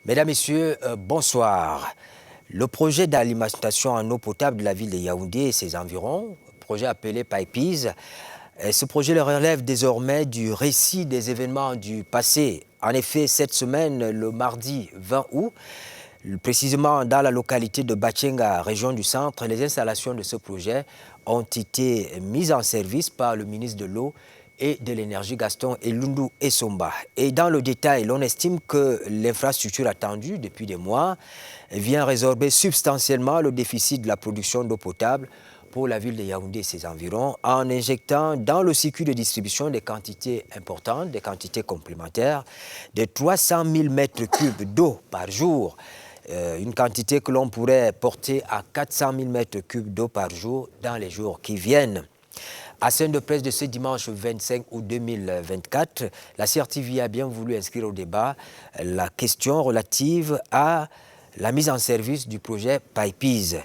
Mesdames, Messieurs, bonsoir. Le projet d'alimentation en eau potable de la ville de Yaoundé et ses environs, projet appelé PIPES, ce projet le relève désormais du récit des événements du passé. En effet, cette semaine, le mardi 20 août, précisément dans la localité de Bachenga, région du centre, les installations de ce projet ont été mises en service par le ministre de l'eau et de l'énergie Gaston Elundu Essomba. Et dans le détail, l'on estime que l'infrastructure attendue depuis des mois vient résorber substantiellement le déficit de la production d'eau potable pour la ville de Yaoundé et ses environs en injectant dans le circuit de distribution des quantités importantes, des quantités complémentaires de 300 000 mètres cubes d'eau par jour, une quantité que l'on pourrait porter à 400 000 mètres cubes d'eau par jour dans les jours qui viennent. À scène de presse de ce dimanche 25 août 2024, la CRTV a bien voulu inscrire au débat la question relative à la mise en service du projet PIPES.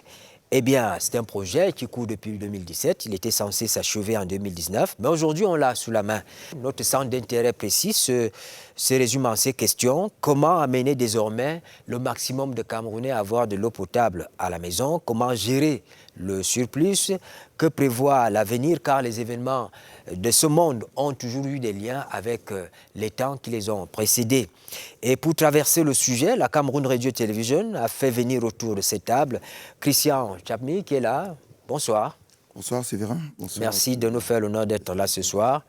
Eh bien, c'est un projet qui court depuis 2017. Il était censé s'achever en 2019, mais aujourd'hui, on l'a sous la main. Notre centre d'intérêt précis se résume en ces questions. Comment amener désormais le maximum de Camerounais à avoir de l'eau potable à la maison? Comment gérer le surplus? Que prévoit l'avenir? Car les événements de ce monde ont toujours eu des liens avec les temps qui les ont précédés. Et pour traverser le sujet, la Cameroun Radio Television a fait venir autour de cette table Christian Chapmi qui est là. Bonsoir. Bonsoir Séverin. Bonsoir. Merci de nous faire l'honneur d'être là ce soir.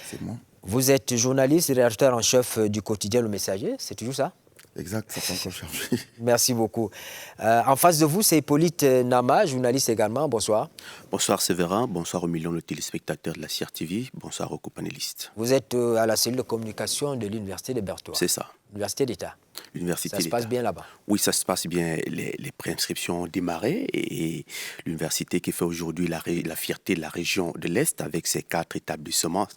C'est moi. Vous êtes journaliste et rédacteur en chef du quotidien Le Messager, c'est toujours ça? Exact, ça peut encore changer. Merci beaucoup. En face de vous, c'est Hippolyte Nama, journaliste également. Bonsoir. Bonsoir Séverin, bonsoir aux millions de téléspectateurs de la CRTV, bonsoir aux co-panélistes. Vous êtes à la cellule de communication de l'Université de Berthois. C'est ça. L'Université d'État. L'Université Ça se passe bien là-bas? Oui, ça se passe bien. Les préinscriptions ont démarré et l'université qui fait aujourd'hui la fierté de la région de l'Est avec ses 4 établissements,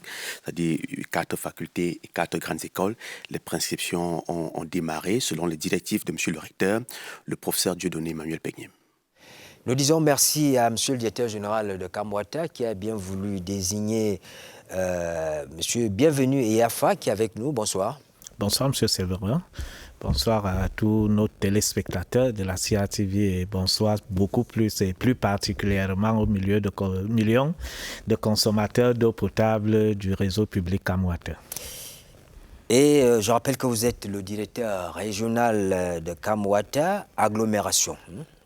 c'est-à-dire 4 facultés et 4 grandes écoles, les préinscriptions ont démarré selon les directives de M. le recteur, le professeur Dieudonné Emmanuel Pegnem. Nous disons merci à M. le directeur général de Kamwata qui a bien voulu désigner M. Bienvenu Eyafa qui est avec nous. Bonsoir. Bonsoir M. Séverin. Bonsoir à tous nos téléspectateurs de la CRTV et bonsoir beaucoup plus et plus particulièrement au milieu de millions de consommateurs d'eau potable du réseau public Kamwata. Et je rappelle que vous êtes le directeur régional de Kamwata, agglomération.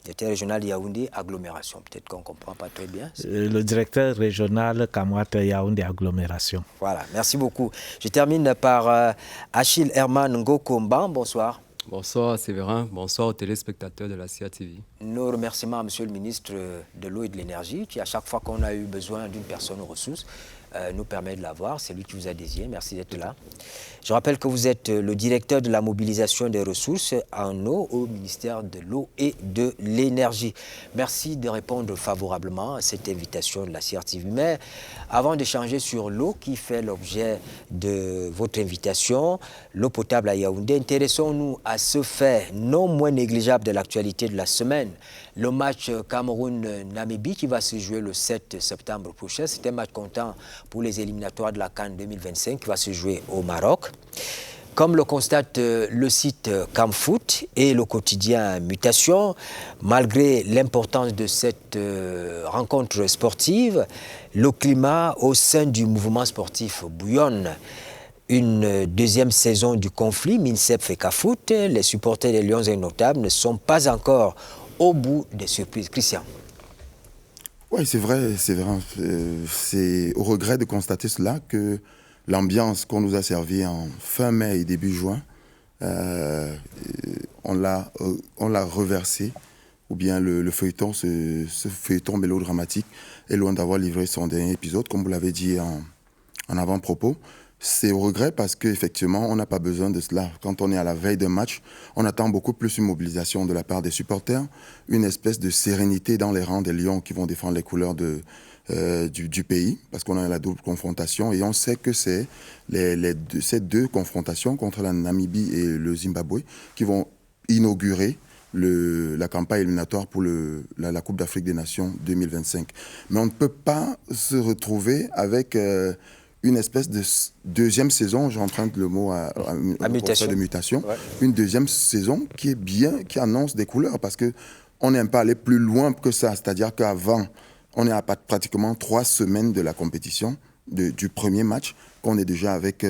Directeur régional Yaoundé, agglomération. Peut-être qu'on ne comprend pas très bien. Le directeur régional Kamwata Yaoundé, agglomération. Voilà, merci beaucoup. Je termine par Achille Herman Ngokomban. Bonsoir. Bonsoir Séverin, bonsoir aux téléspectateurs de la CRTV. Nos remerciements à M. le ministre de l'eau et de l'énergie qui, à chaque fois qu'on a eu besoin d'une personne aux ressources, nous permet de l'avoir. C'est lui qui vous a désigné. Merci d'être là. Je rappelle que vous êtes le directeur de la mobilisation des ressources en eau au ministère de l'eau et de l'énergie. Merci de répondre favorablement à cette invitation de la CRTV. Mais avant d'échanger sur l'eau qui fait l'objet de votre invitation, l'eau potable à Yaoundé, intéressons-nous à ce fait non moins négligeable de l'actualité de la semaine. Le match Cameroun-Namibie qui va se jouer le 7 septembre prochain. C'est un match comptant pour les éliminatoires de la CAN 2025 qui va se jouer au Maroc. Comme le constate le site Camfoot et le quotidien Mutation, malgré l'importance de cette rencontre sportive, le climat au sein du mouvement sportif bouillonne. Une deuxième saison du conflit, MINSEP Fecafoot, les supporters des Lions Indomptables ne sont pas encore au bout des surprises. Christian. Oui, c'est vrai. C'est au regret de constater cela que l'ambiance qu'on nous a servie en fin mai et début juin, on l'a reversé, ou bien le feuilleton, ce feuilleton mélodramatique est loin d'avoir livré son dernier épisode, comme vous l'avez dit en avant-propos. C'est au regret parce qu'effectivement, on n'a pas besoin de cela. Quand on est à la veille d'un match, on attend beaucoup plus une mobilisation de la part des supporters, une espèce de sérénité dans les rangs des Lions qui vont défendre les couleurs du pays, parce qu'on a la double confrontation. Et on sait que c'est ces deux confrontations contre la Namibie et le Zimbabwe qui vont inaugurer la campagne éliminatoire pour la Coupe d'Afrique des Nations 2025. Mais on ne peut pas se retrouver avec une espèce de deuxième saison, j'emprunte le mot à mutation. De mutation, Ouais. une deuxième saison qui est bien, qui annonce des couleurs, parce qu'on n'aime pas aller plus loin que ça. C'est-à-dire qu'avant, on est à pratiquement 3 semaines de la compétition, du premier match, qu'on est déjà avec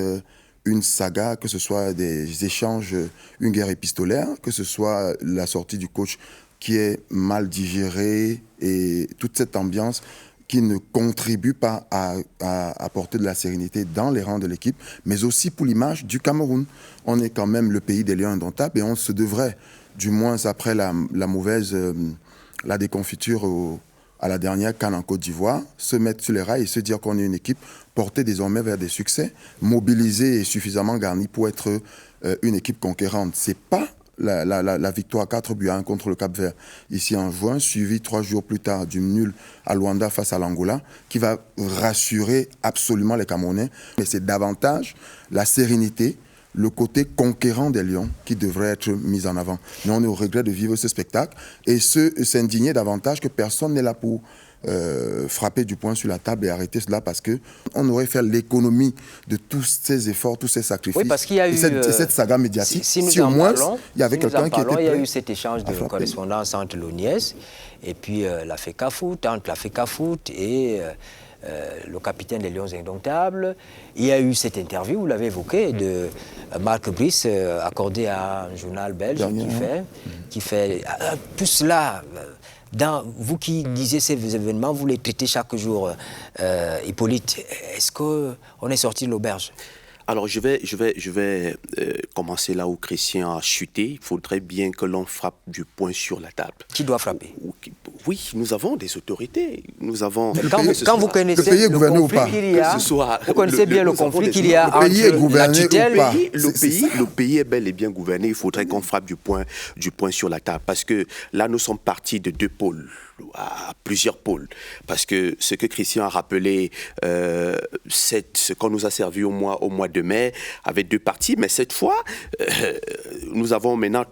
une saga, que ce soit des échanges, une guerre épistolaire, que ce soit la sortie du coach qui est mal digérée et toute cette ambiance qui ne contribue pas à apporter de la sérénité dans les rangs de l'équipe, mais aussi pour l'image du Cameroun. On est quand même le pays des lions indomptables et on se devrait, du moins après la mauvaise, la déconfiture à la dernière CAN en Côte d'Ivoire, se mettre sur les rails et se dire qu'on est une équipe portée désormais vers des succès, mobilisée et suffisamment garnie pour être une équipe conquérante. C'est pas la victoire 4-1 contre le Cap-Vert ici en juin, suivi 3 jours plus tard du nul à Luanda face à l'Angola, qui va rassurer absolument les Camerounais. Mais c'est davantage la sérénité, le côté conquérant des Lions qui devrait être mis en avant. Mais on est au regret de vivre ce spectacle et s'indigner davantage que personne n'est là pour frapper du poing sur la table et arrêter cela, parce qu'on aurait fait l'économie de tous ces efforts, tous ces sacrifices. Oui, parce qu'il y a eu cette saga médiatique. Si au moins il y avait quelqu'un qui était prêt. Il y a eu cet échange de correspondance entre l'ONIES et puis la FECA Foot, entre la FECA Foot et le capitaine des Lions Indomptables. Il y a eu cette interview, vous l'avez évoqué, de Marc Brice, accordée à un journal belge qui fait plus là. Vous qui lisez ces événements, vous les traitez chaque jour, Hippolyte. Est-ce qu'on est sorti de l'auberge? Alors, je vais commencer là où Christian a chuté. Il faudrait bien que l'on frappe du poing sur la table. Qui doit frapper? Oui, nous avons des autorités. Nous avons... Quand vous connaissez le conflit qu'il y a, vous connaissez bien le conflit qu'il y a entre la tutelle... Le pays est bel et bien gouverné. Il faudrait qu'on frappe du poing sur la table. Parce que là, nous sommes partis de 2 pôles à plusieurs pôles. Parce que ce que Christian a rappelé, c'est ce qu'on nous a servi au mois de mai, avec 2 parties. Mais cette fois, nous avons maintenant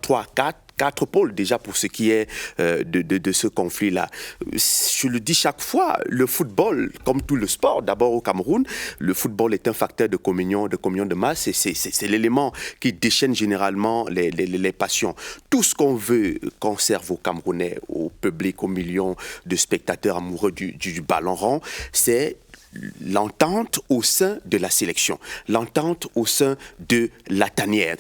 4 pôles déjà pour ce qui est de ce conflit-là. Je le dis chaque fois, le football, comme tout le sport, d'abord au Cameroun, le football est un facteur de communion de masse et c'est l'élément qui déchaîne généralement les passions. Tout ce qu'on veut conserve aux Camerounais, au public, aux millions de spectateurs amoureux du ballon rond, c'est l'entente au sein de la sélection, l'entente au sein de la tanière.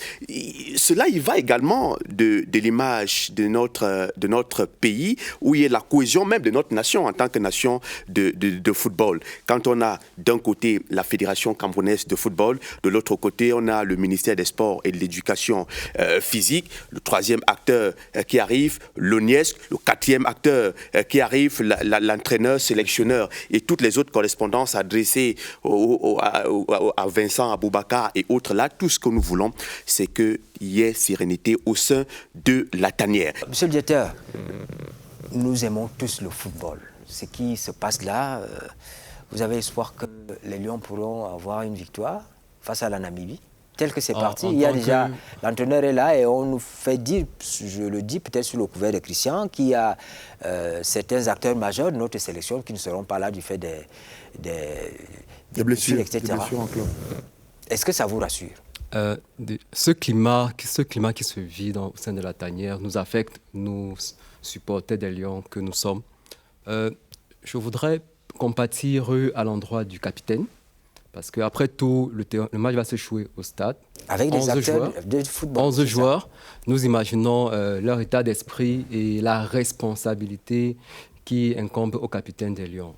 Cela y va également de l'image de notre pays, où il y a la cohésion même de notre nation en tant que nation de football. Quand on a d'un côté la Fédération camerounaise de football, de l'autre côté on a le ministère des Sports et de l'Éducation physique, le 3e acteur qui arrive, l'ONIES, le 4e acteur qui arrive, l'entraîneur, sélectionneur et toutes les autres correspondances adressées à Vincent Aboubakar et autres là, tout ce que nous voulons, c'est qu'il y ait sérénité au sein de la tanière. Monsieur le directeur, nous aimons tous le football. Ce qui se passe là, vous avez espoir que les Lions pourront avoir une victoire face à la Namibie? Tel que c'est parti, il y a déjà, l'entraîneur est là et on nous fait dire, je le dis peut-être sous le couvert de Christian, qu'il y a certains acteurs majeurs de notre sélection qui ne seront pas là du fait des blessures, etc. Des blessures en club. Est-ce que ça vous rassure? Ce climat qui se vit au sein de la tanière nous affecte, nous supporters des Lions que nous sommes. Je voudrais compatir à l'endroit du capitaine. Parce qu'après tout, le match va se jouer au stade. Avec des acteurs de football. 11 joueurs. Nous imaginons leur état d'esprit et la responsabilité qui incombe au capitaine des Lions.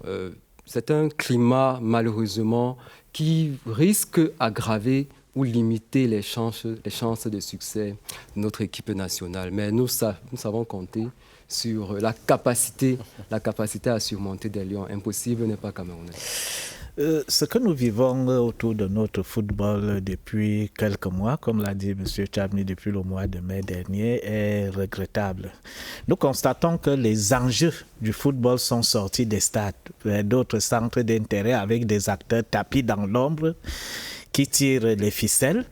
C'est un climat, malheureusement, qui risque d'aggraver ou limiter les chances de succès de notre équipe nationale. Mais nous savons compter sur la capacité à surmonter des Lions. Impossible n'est pas camerounais. Ce que nous vivons autour de notre football depuis quelques mois, comme l'a dit M. Tchabni depuis le mois de mai dernier, est regrettable. Nous constatons que les enjeux du football sont sortis des stades vers d'autres centres d'intérêt avec des acteurs tapis dans l'ombre qui tirent les ficelles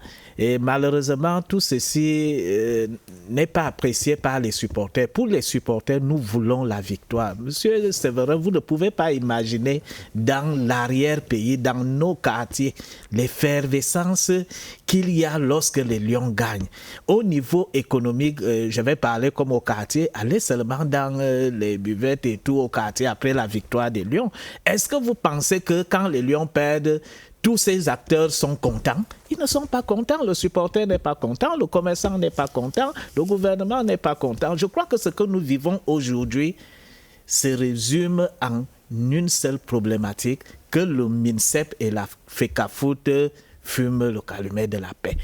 Et malheureusement, tout ceci n'est pas apprécié par les supporters. Pour les supporters, nous voulons la victoire. Monsieur Séverin, vous ne pouvez pas imaginer dans l'arrière-pays, dans nos quartiers, l'effervescence qu'il y a lorsque les Lions gagnent. Au niveau économique, je vais parler comme au quartier, allez seulement dans les buvettes et tout au quartier après la victoire des Lions. Est-ce que vous pensez que quand les Lions perdent, tous ces acteurs sont contents? Ils ne sont pas contents. Le supporter n'est pas content, le commerçant n'est pas content, le gouvernement n'est pas content. Je crois que ce que nous vivons aujourd'hui se résume en une seule problématique, que le MINSEP et la FECAFOOT fument le calumet de la paix.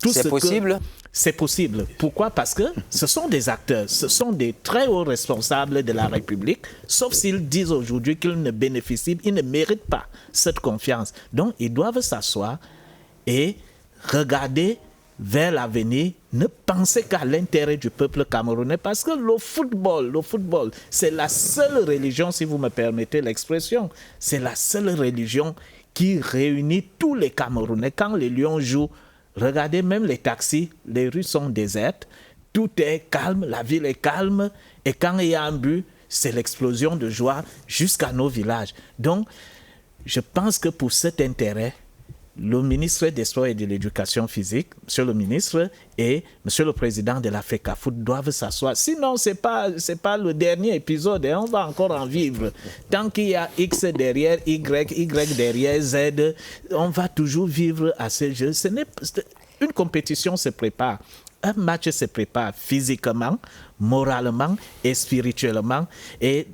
C'est possible? C'est possible. Pourquoi? Parce que ce sont des acteurs, ce sont des très hauts responsables de la République, sauf s'ils disent aujourd'hui qu'ils ne bénéficient, ils ne méritent pas cette confiance. Donc, ils doivent s'asseoir et regarder vers l'avenir, ne penser qu'à l'intérêt du peuple camerounais, parce que le football, c'est la seule religion, si vous me permettez l'expression, c'est la seule religion qui réunit tous les Camerounais. Quand les Lions jouent, regardez même les taxis, les rues sont désertes, tout est calme, la ville est calme, et quand il y a un but, c'est l'explosion de joie jusqu'à nos villages. Donc, je pense que pour cet intérêt, le ministre des Sports et de l'Éducation physique, monsieur le ministre et monsieur le président de la FECAFOOT doivent s'asseoir. Sinon, c'est pas le dernier épisode, hein, on va encore en vivre. Tant qu'il y a X derrière Y, Y derrière Z, on va toujours vivre à ce jeu. Une compétition se prépare. Un match se prépare physiquement, moralement et spirituellement. Et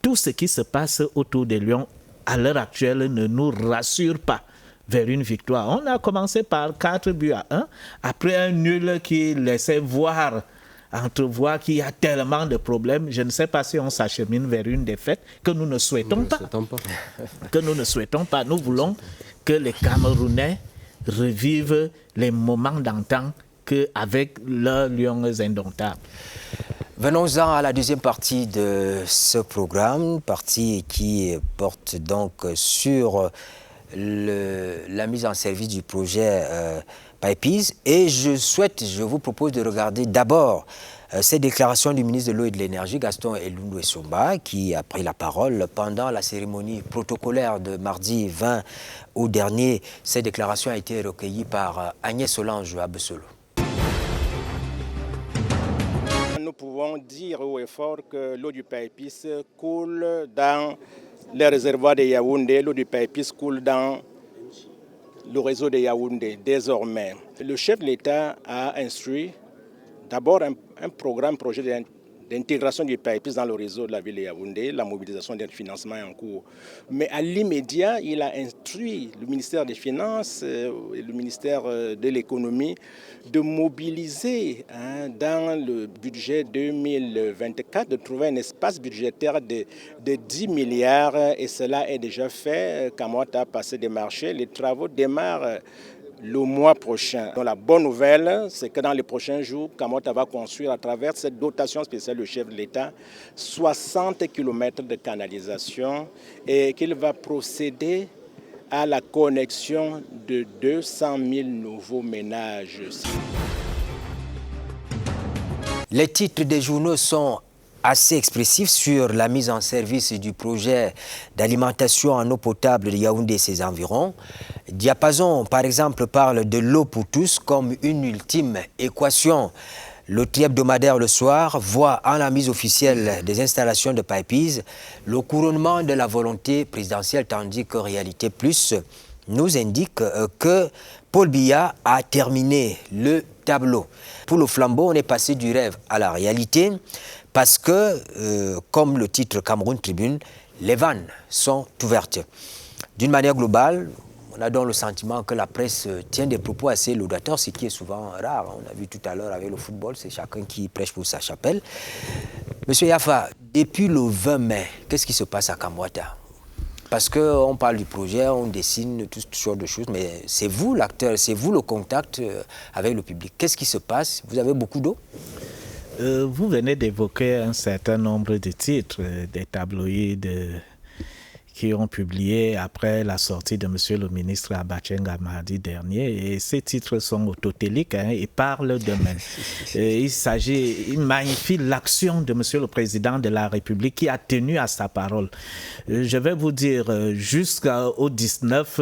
tout ce qui se passe autour des Lions, à l'heure actuelle, ne nous rassure pas vers une victoire. On a commencé par 4-1, après un nul qui laissait entrevoir qu'il y a tellement de problèmes. Je ne sais pas si on s'achemine vers une défaite que nous ne souhaitons pas. Que nous ne souhaitons pas. Nous voulons que les Camerounais revivent les moments d'antan avec leurs Lions indomptables. Venons-en à la deuxième partie de ce programme, partie qui porte donc sur la mise en service du projet PAEPIS. Et je vous propose de regarder d'abord ces déclarations du ministre de l'Eau et de l'Énergie, Gaston Elundu Essomba, qui a pris la parole pendant la cérémonie protocolaire de mardi 20 août dernier. Ces déclarations ont été recueillies par Agnès Solange Abessolo. Nous pouvons dire haut et fort que l'eau du PAEPIS coule dans les réservoirs de Yaoundé. L'eau du PAEPIS coule dans le réseau de Yaoundé désormais. Le chef de l'État a instruit d'abord un projet d'intégration du PAEPIS dans le réseau de la ville de Yaoundé. La mobilisation des financements est en cours. Mais à l'immédiat, il a instruit le ministère des Finances et le ministère de l'Économie de mobiliser dans le budget 2024, de trouver un espace budgétaire de 10 milliards. Et cela est déjà fait. Kamwata a passé des marchés. Les travaux démarrent le mois prochain. Donc, la bonne nouvelle, c'est que dans les prochains jours, Kamwata va construire à travers cette dotation spéciale du chef de l'État 60 km de canalisation et qu'il va procéder à la connexion de 200 000 nouveaux ménages. Les titres des journaux sont assez expressif sur la mise en service du projet d'alimentation en eau potable de Yaoundé et ses environs. Diapason, par exemple, parle de l'eau pour tous comme une ultime équation. Le tri-hebdomadaire le soir voit en la mise officielle des installations de PAEPIS le couronnement de la volonté présidentielle, tandis que Réalité Plus nous indique que Paul Biya a terminé le tableau. Pour le flambeau, on est passé du rêve à la réalité. Parce que, comme le titre Cameroun Tribune, les vannes sont ouvertes. D'une manière globale, on a donc le sentiment que la presse tient des propos assez laudateurs, ce qui est souvent rare. On a vu tout à l'heure avec le football, c'est chacun qui prêche pour sa chapelle. Monsieur Yafa, depuis le 20 mai, qu'est-ce qui se passe à Kamwata? Parce qu'on parle du projet, on dessine toutes sortes de choses, mais c'est vous l'acteur, c'est vous le contact avec le public. Qu'est-ce qui se passe? Vous avez beaucoup d'eau? Vous venez d'évoquer un certain nombre de titres, des tabloïds qui ont publié après la sortie de M. le ministre Abachenga mardi dernier. Et ces titres sont autotéliques et parlent d'eux-mêmes. Il magnifie l'action de M. le Président de la République qui a tenu à sa parole. Je vais vous dire, jusqu'au 19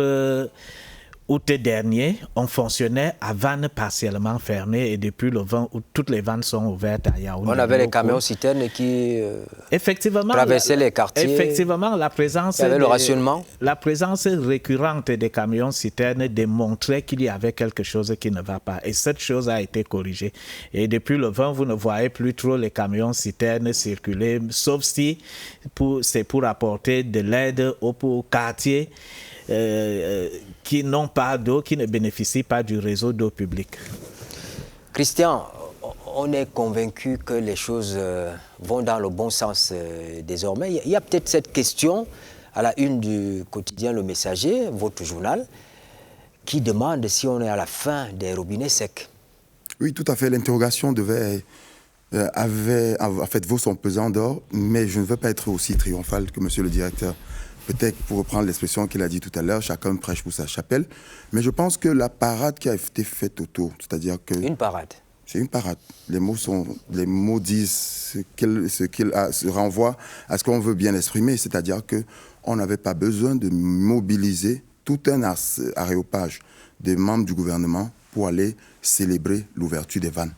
août dernier, on fonctionnait à vannes partiellement fermées et depuis le 20 août, toutes les vannes sont ouvertes à Yaoundé. On avait les camions-citernes qui traversaient les quartiers. Effectivement, la présence récurrente des camions-citernes démontrait qu'il y avait quelque chose qui ne va pas. Et cette chose a été corrigée. Et depuis le 20, vous ne voyez plus trop les camions-citernes circuler, sauf si c'est pour apporter de l'aide aux quartiers qui n'ont pas d'eau, qui ne bénéficient pas du réseau d'eau publique. Christian, on est convaincu que les choses vont dans le bon sens désormais. Il y a peut-être cette question à la une du quotidien Le Messager, votre journal, qui demande si on est à la fin des robinets secs. Oui, tout à fait. L'interrogation vaut son pesant d'or, mais je ne veux pas être aussi triomphal que monsieur le directeur. Peut-être, pour reprendre l'expression qu'il a dit tout à l'heure, chacun prêche pour sa chapelle. Mais je pense que la parade qui a été faite autour, c'est-à-dire que... Une parade. C'est une parade. Les mots disent ce qu'ils renvoient à ce qu'on veut bien exprimer, c'est-à-dire qu'on n'avait pas besoin de mobiliser tout un aréopage des membres du gouvernement pour aller célébrer l'ouverture des vannes.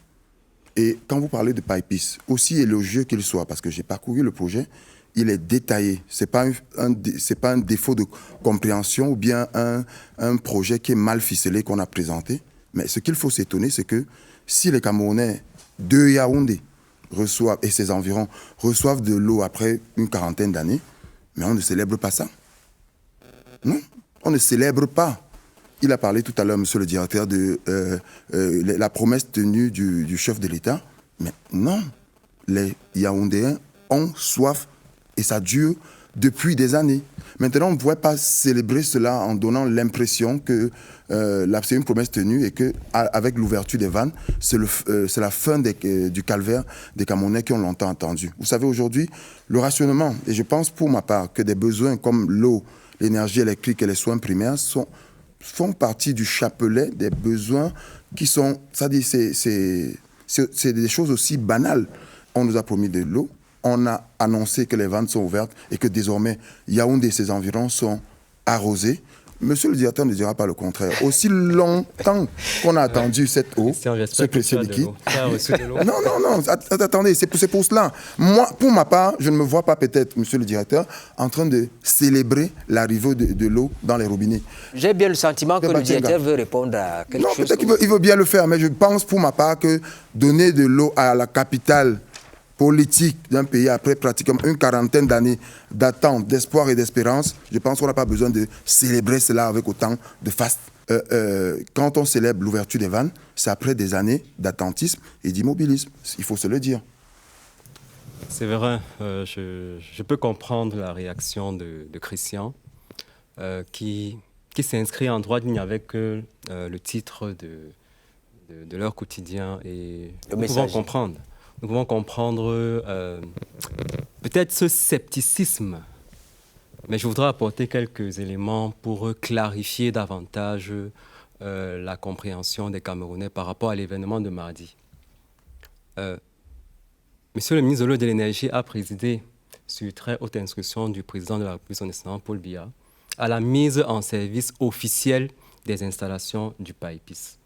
Et quand vous parlez de PAEPIS, aussi élogieux qu'il soit, parce que j'ai parcouru le projet, il est détaillé. Ce n'est pas un défaut de compréhension ou bien un projet qui est mal ficelé qu'on a présenté. Mais ce qu'il faut s'étonner, c'est que si les Camerounais de Yaoundé reçoivent, et ses environs, reçoivent de l'eau après une quarantaine d'années, mais on ne célèbre pas ça. Non, on ne célèbre pas. Il a parlé tout à l'heure, monsieur le directeur, de la promesse tenue du chef de l'État. Mais non, les Yaoundéens ont soif. Et ça dure depuis des années. Maintenant, on ne pourrait pas célébrer cela en donnant l'impression que c'est une promesse tenue et qu'avec l'ouverture des vannes, c'est la fin du calvaire des Camerounais qui ont longtemps attendu. Vous savez, aujourd'hui, le rationnement, et je pense pour ma part que des besoins comme l'eau, l'énergie électrique et les soins primaires font partie du chapelet des besoins qui sont, c'est des choses aussi banales. On nous a promis de l'eau. On a annoncé que les vannes sont ouvertes et que désormais Yaoundé et ses environs sont arrosés. Monsieur le directeur ne dira pas le contraire. Aussi longtemps qu'on a attendu cette eau, ce précieux liquide. Non, attendez, c'est pour cela. Moi, pour ma part, je ne me vois pas peut-être, monsieur le directeur, en train de célébrer l'arrivée de l'eau dans les robinets. J'ai bien le sentiment que le directeur veut répondre à quelque chose. Non, peut-être qu'il veut bien le faire, mais je pense pour ma part que donner de l'eau à la capitale politique d'un pays après pratiquement une quarantaine d'années d'attente, d'espoir et d'espérance, je pense qu'on n'a pas besoin de célébrer cela avec autant de faste. Quand on célèbre l'ouverture des vannes, c'est après des années d'attentisme et d'immobilisme. Il faut se le dire. C'est vrai, je peux comprendre la réaction de Christian qui s'inscrit en droite ligne avec le titre de leur quotidien et nous pouvons comprendre. Nous pouvons comprendre peut-être ce scepticisme, mais je voudrais apporter quelques éléments pour clarifier davantage la compréhension des Camerounais par rapport à l'événement de mardi. Monsieur le ministre de l'Eau et de l'Énergie a présidé, sur très haute instruction du président de la République, son excellence Paul Biya, à la mise en service officielle des installations du PAEPIS.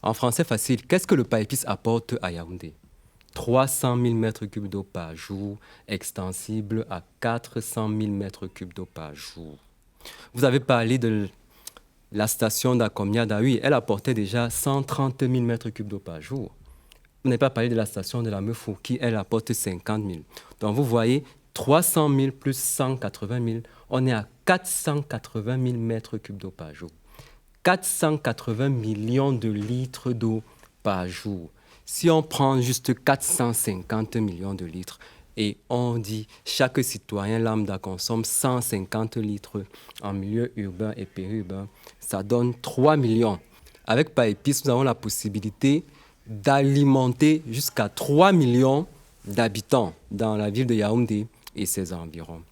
En français facile, qu'est-ce que le PAEPIS apporte à Yaoundé ? 300 000 mètres cubes d'eau par jour, extensible à 400 000 mètres cubes d'eau par jour. Vous avez parlé de la station d'Akomia, oui, elle apportait déjà 130 000 mètres cubes d'eau par jour. Vous n'avez pas parlé de la station de la Meufou, qui, elle, apporte 50 000. Donc, vous voyez, 300 000 plus 180 000, on est à 480 000 mètres cubes d'eau par jour. 480 millions de litres d'eau par jour. Si on prend juste 450 millions de litres et on dit chaque citoyen lambda consomme 150 litres en milieu urbain et périurbain, ça donne 3 millions. Avec PAEPIS, nous avons la possibilité d'alimenter jusqu'à 3 millions d'habitants dans la ville de Yaoundé et ses environs.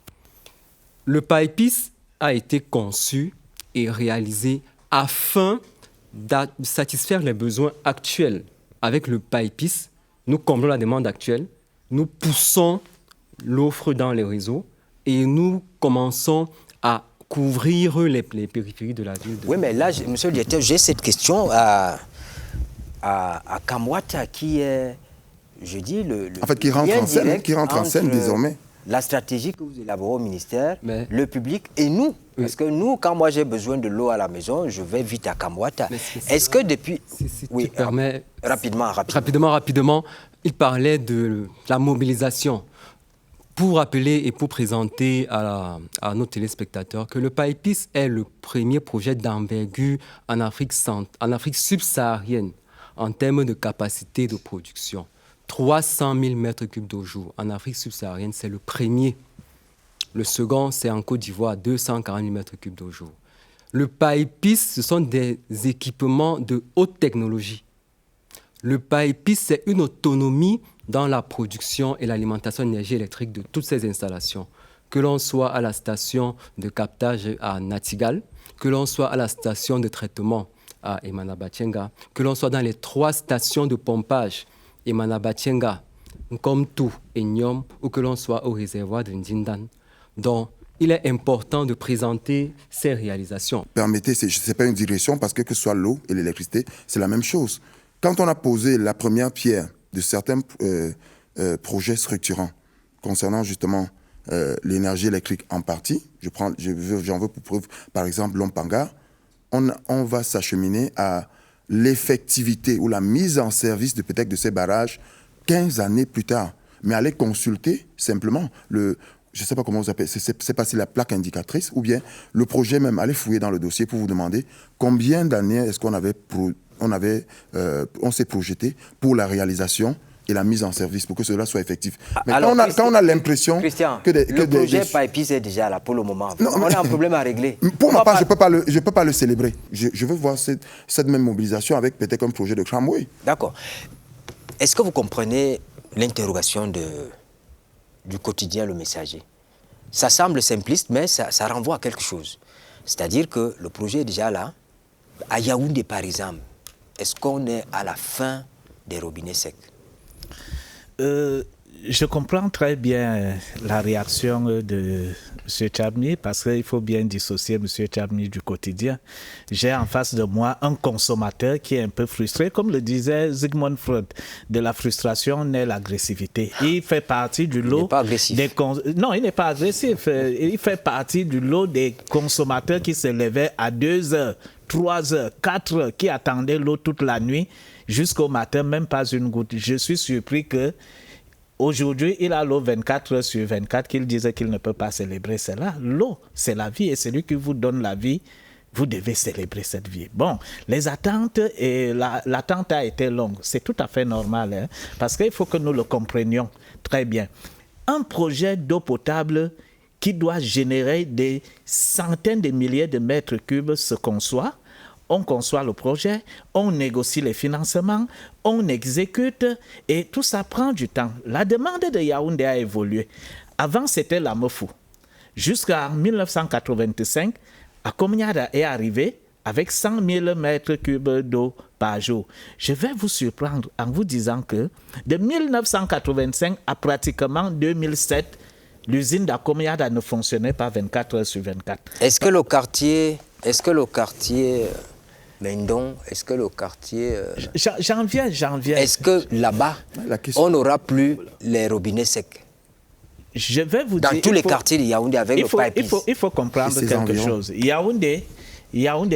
Le PAEPIS a été conçu et réalisé afin de satisfaire les besoins actuels. Avec le PAEPIS, nous comblons la demande actuelle, nous poussons l'offre dans les réseaux et nous commençons à couvrir les périphéries de la ville. Oui, mais là, monsieur le directeur, j'ai cette question à Kamwata qui est, je dis, en fait, qui rentre en scène désormais. La stratégie que vous élaborez au ministère, le public et nous. Oui. Parce que nous, quand moi j'ai besoin de l'eau à la maison, je vais vite à Kamwata. Est-ce que depuis... Si tu permets... Rapidement. Il parlait de la mobilisation. Pour appeler et pour présenter à nos téléspectateurs que le PAEPIS est le premier projet d'envergure en Afrique subsaharienne en termes de capacité de production. 300 000 mètres cubes d'eau jour en Afrique subsaharienne, c'est le premier. Le second, c'est en Côte d'Ivoire, 240 000 mètres cubes d'eau jour. Le PAEPIS, ce sont des équipements de haute technologie. Le PAEPIS, c'est une autonomie dans la production et l'alimentation d'énergie électrique de toutes ces installations. Que l'on soit à la station de captage à Natigal, que l'on soit à la station de traitement à Emana-Batyenga, que l'on soit dans les 3 stations de pompage Emana-Batyenga, Nkomtu et Nyom, ou que l'on soit au réservoir de Ndindan. Donc, il est important de présenter ces réalisations. Permettez, ce n'est pas une digression parce que ce soit l'eau et l'électricité, c'est la même chose. Quand on a posé la première pierre de certains projets structurants concernant justement l'énergie électrique en partie, j'en veux pour preuve, par exemple, Lompanga, on va s'acheminer à l'effectivité ou la mise en service de peut-être de ces barrages 15 années plus tard. Mais aller consulter simplement je ne sais pas comment vous appelez, c'est pas si la plaque indicatrice ou bien le projet même, aller fouiller dans le dossier pour vous demander combien d'années est-ce on s'est projeté pour la réalisation et la mise en service pour que cela soit effectif. Mais alors, quand on a l'impression que le projet PAEPIS est déjà là pour le moment. Non, on a un problème à régler. Pour ma part, je ne peux pas le célébrer. Je veux voir cette même mobilisation avec peut-être un projet de tramway. D'accord. Est-ce que vous comprenez l'interrogation du quotidien Le Messager? Ça semble simpliste, mais ça renvoie à quelque chose. C'est-à-dire que le projet est déjà là. À Yaoundé, par exemple, est-ce qu'on est à la fin des robinets secs? Je comprends très bien la réaction de M. Tchabni parce qu'il faut bien dissocier M. Tchabni du quotidien. J'ai en face de moi un consommateur qui est un peu frustré. Comme le disait Sigmund Freud, de la frustration naît l'agressivité. Il fait partie du lot... Il n'est pas agressif. Non, il n'est pas agressif. Il fait partie du lot des consommateurs qui se levaient à 2 heures, 3 heures, 4 heures, qui attendaient l'eau toute la nuit jusqu'au matin, même pas une goutte. Je suis surpris que aujourd'hui, il a l'eau 24 heures sur 24 qu'il disait qu'il ne peut pas célébrer cela. L'eau, c'est la vie et celui qui vous donne la vie, vous devez célébrer cette vie. Bon, les attentes et l'attente a été longue. C'est tout à fait normal, hein, parce qu'il faut que nous le comprenions très bien. Un projet d'eau potable qui doit générer des centaines de milliers de mètres cubes se conçoit. On conçoit le projet, on négocie les financements, on exécute et tout ça prend du temps. La demande de Yaoundé a évolué. Avant, c'était la Mofou. Jusqu'en 1985, Akomiada est arrivé avec 100 000 mètres cubes d'eau par jour. Je vais vous surprendre en vous disant que de 1985 à pratiquement 2007, l'usine d'Akomiada ne fonctionnait pas 24 heures sur 24. Est-ce que le quartier Mendon, est-ce que le quartier... J'en viens. Est-ce que là-bas, on n'aura plus les robinets secs? Je vais vous dire... Dans tous les quartiers de Yaoundé avec le PAEPIS. Il faut comprendre quelque chose. Yaoundé,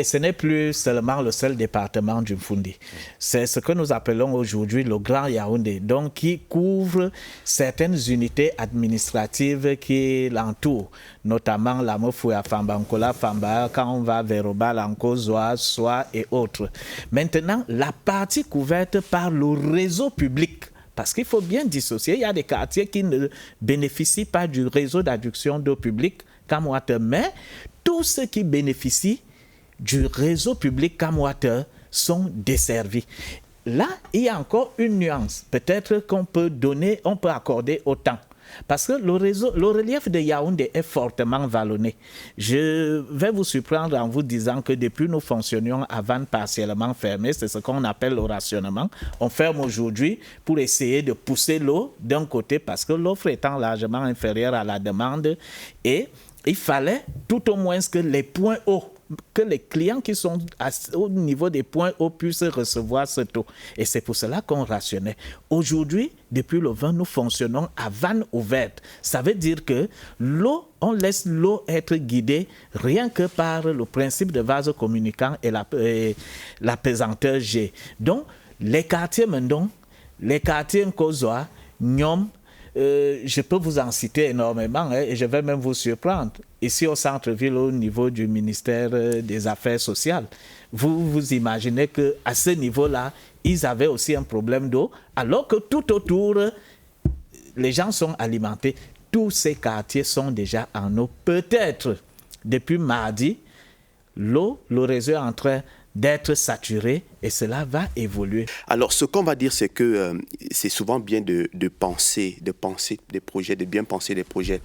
ce n'est plus seulement le seul département du Mfundi. C'est ce que nous appelons aujourd'hui le Grand Yaoundé, donc qui couvre certaines unités administratives qui l'entourent, notamment la Mofouya, Fambankola, Famba, quand on va vers Obalanko, Zoa, Soa et autres. Maintenant, la partie couverte par le réseau public, parce qu'il faut bien dissocier, il y a des quartiers qui ne bénéficient pas du réseau d'adduction d'eau publique, Kamwata, mais tous ceux qui bénéficient du réseau public Kamwata sont desservis. Là, il y a encore une nuance. Peut-être qu'on peut accorder autant. Parce que le relief de Yaoundé est fortement vallonné. Je vais vous surprendre en vous disant que depuis nous fonctionnions à vannes partiellement fermées, c'est ce qu'on appelle le rationnement. On ferme aujourd'hui pour essayer de pousser l'eau d'un côté parce que l'offre étant largement inférieure à la demande et il fallait tout au moins que les points hauts, que les clients qui sont au niveau des points hauts puissent recevoir cette eau. Et c'est pour cela qu'on rationnait. Aujourd'hui, depuis le 20, nous fonctionnons à vanne ouverte. Ça veut dire que l'eau, on laisse l'eau être guidée rien que par le principe de vase communicant et la pesanteur G. Donc, les quartiers Mendon, les quartiers Nkozoa, Nyom, je peux vous en citer énormément et je vais même vous surprendre. Ici au centre-ville, au niveau du ministère des Affaires sociales, vous imaginez qu'à ce niveau-là, ils avaient aussi un problème d'eau, alors que tout autour, les gens sont alimentés. Tous ces quartiers sont déjà en eau. Peut-être, depuis mardi, le réseau est en train d'être saturé et cela va évoluer. Alors, ce qu'on va dire, c'est que c'est souvent bien de penser des projets, de bien penser des projets.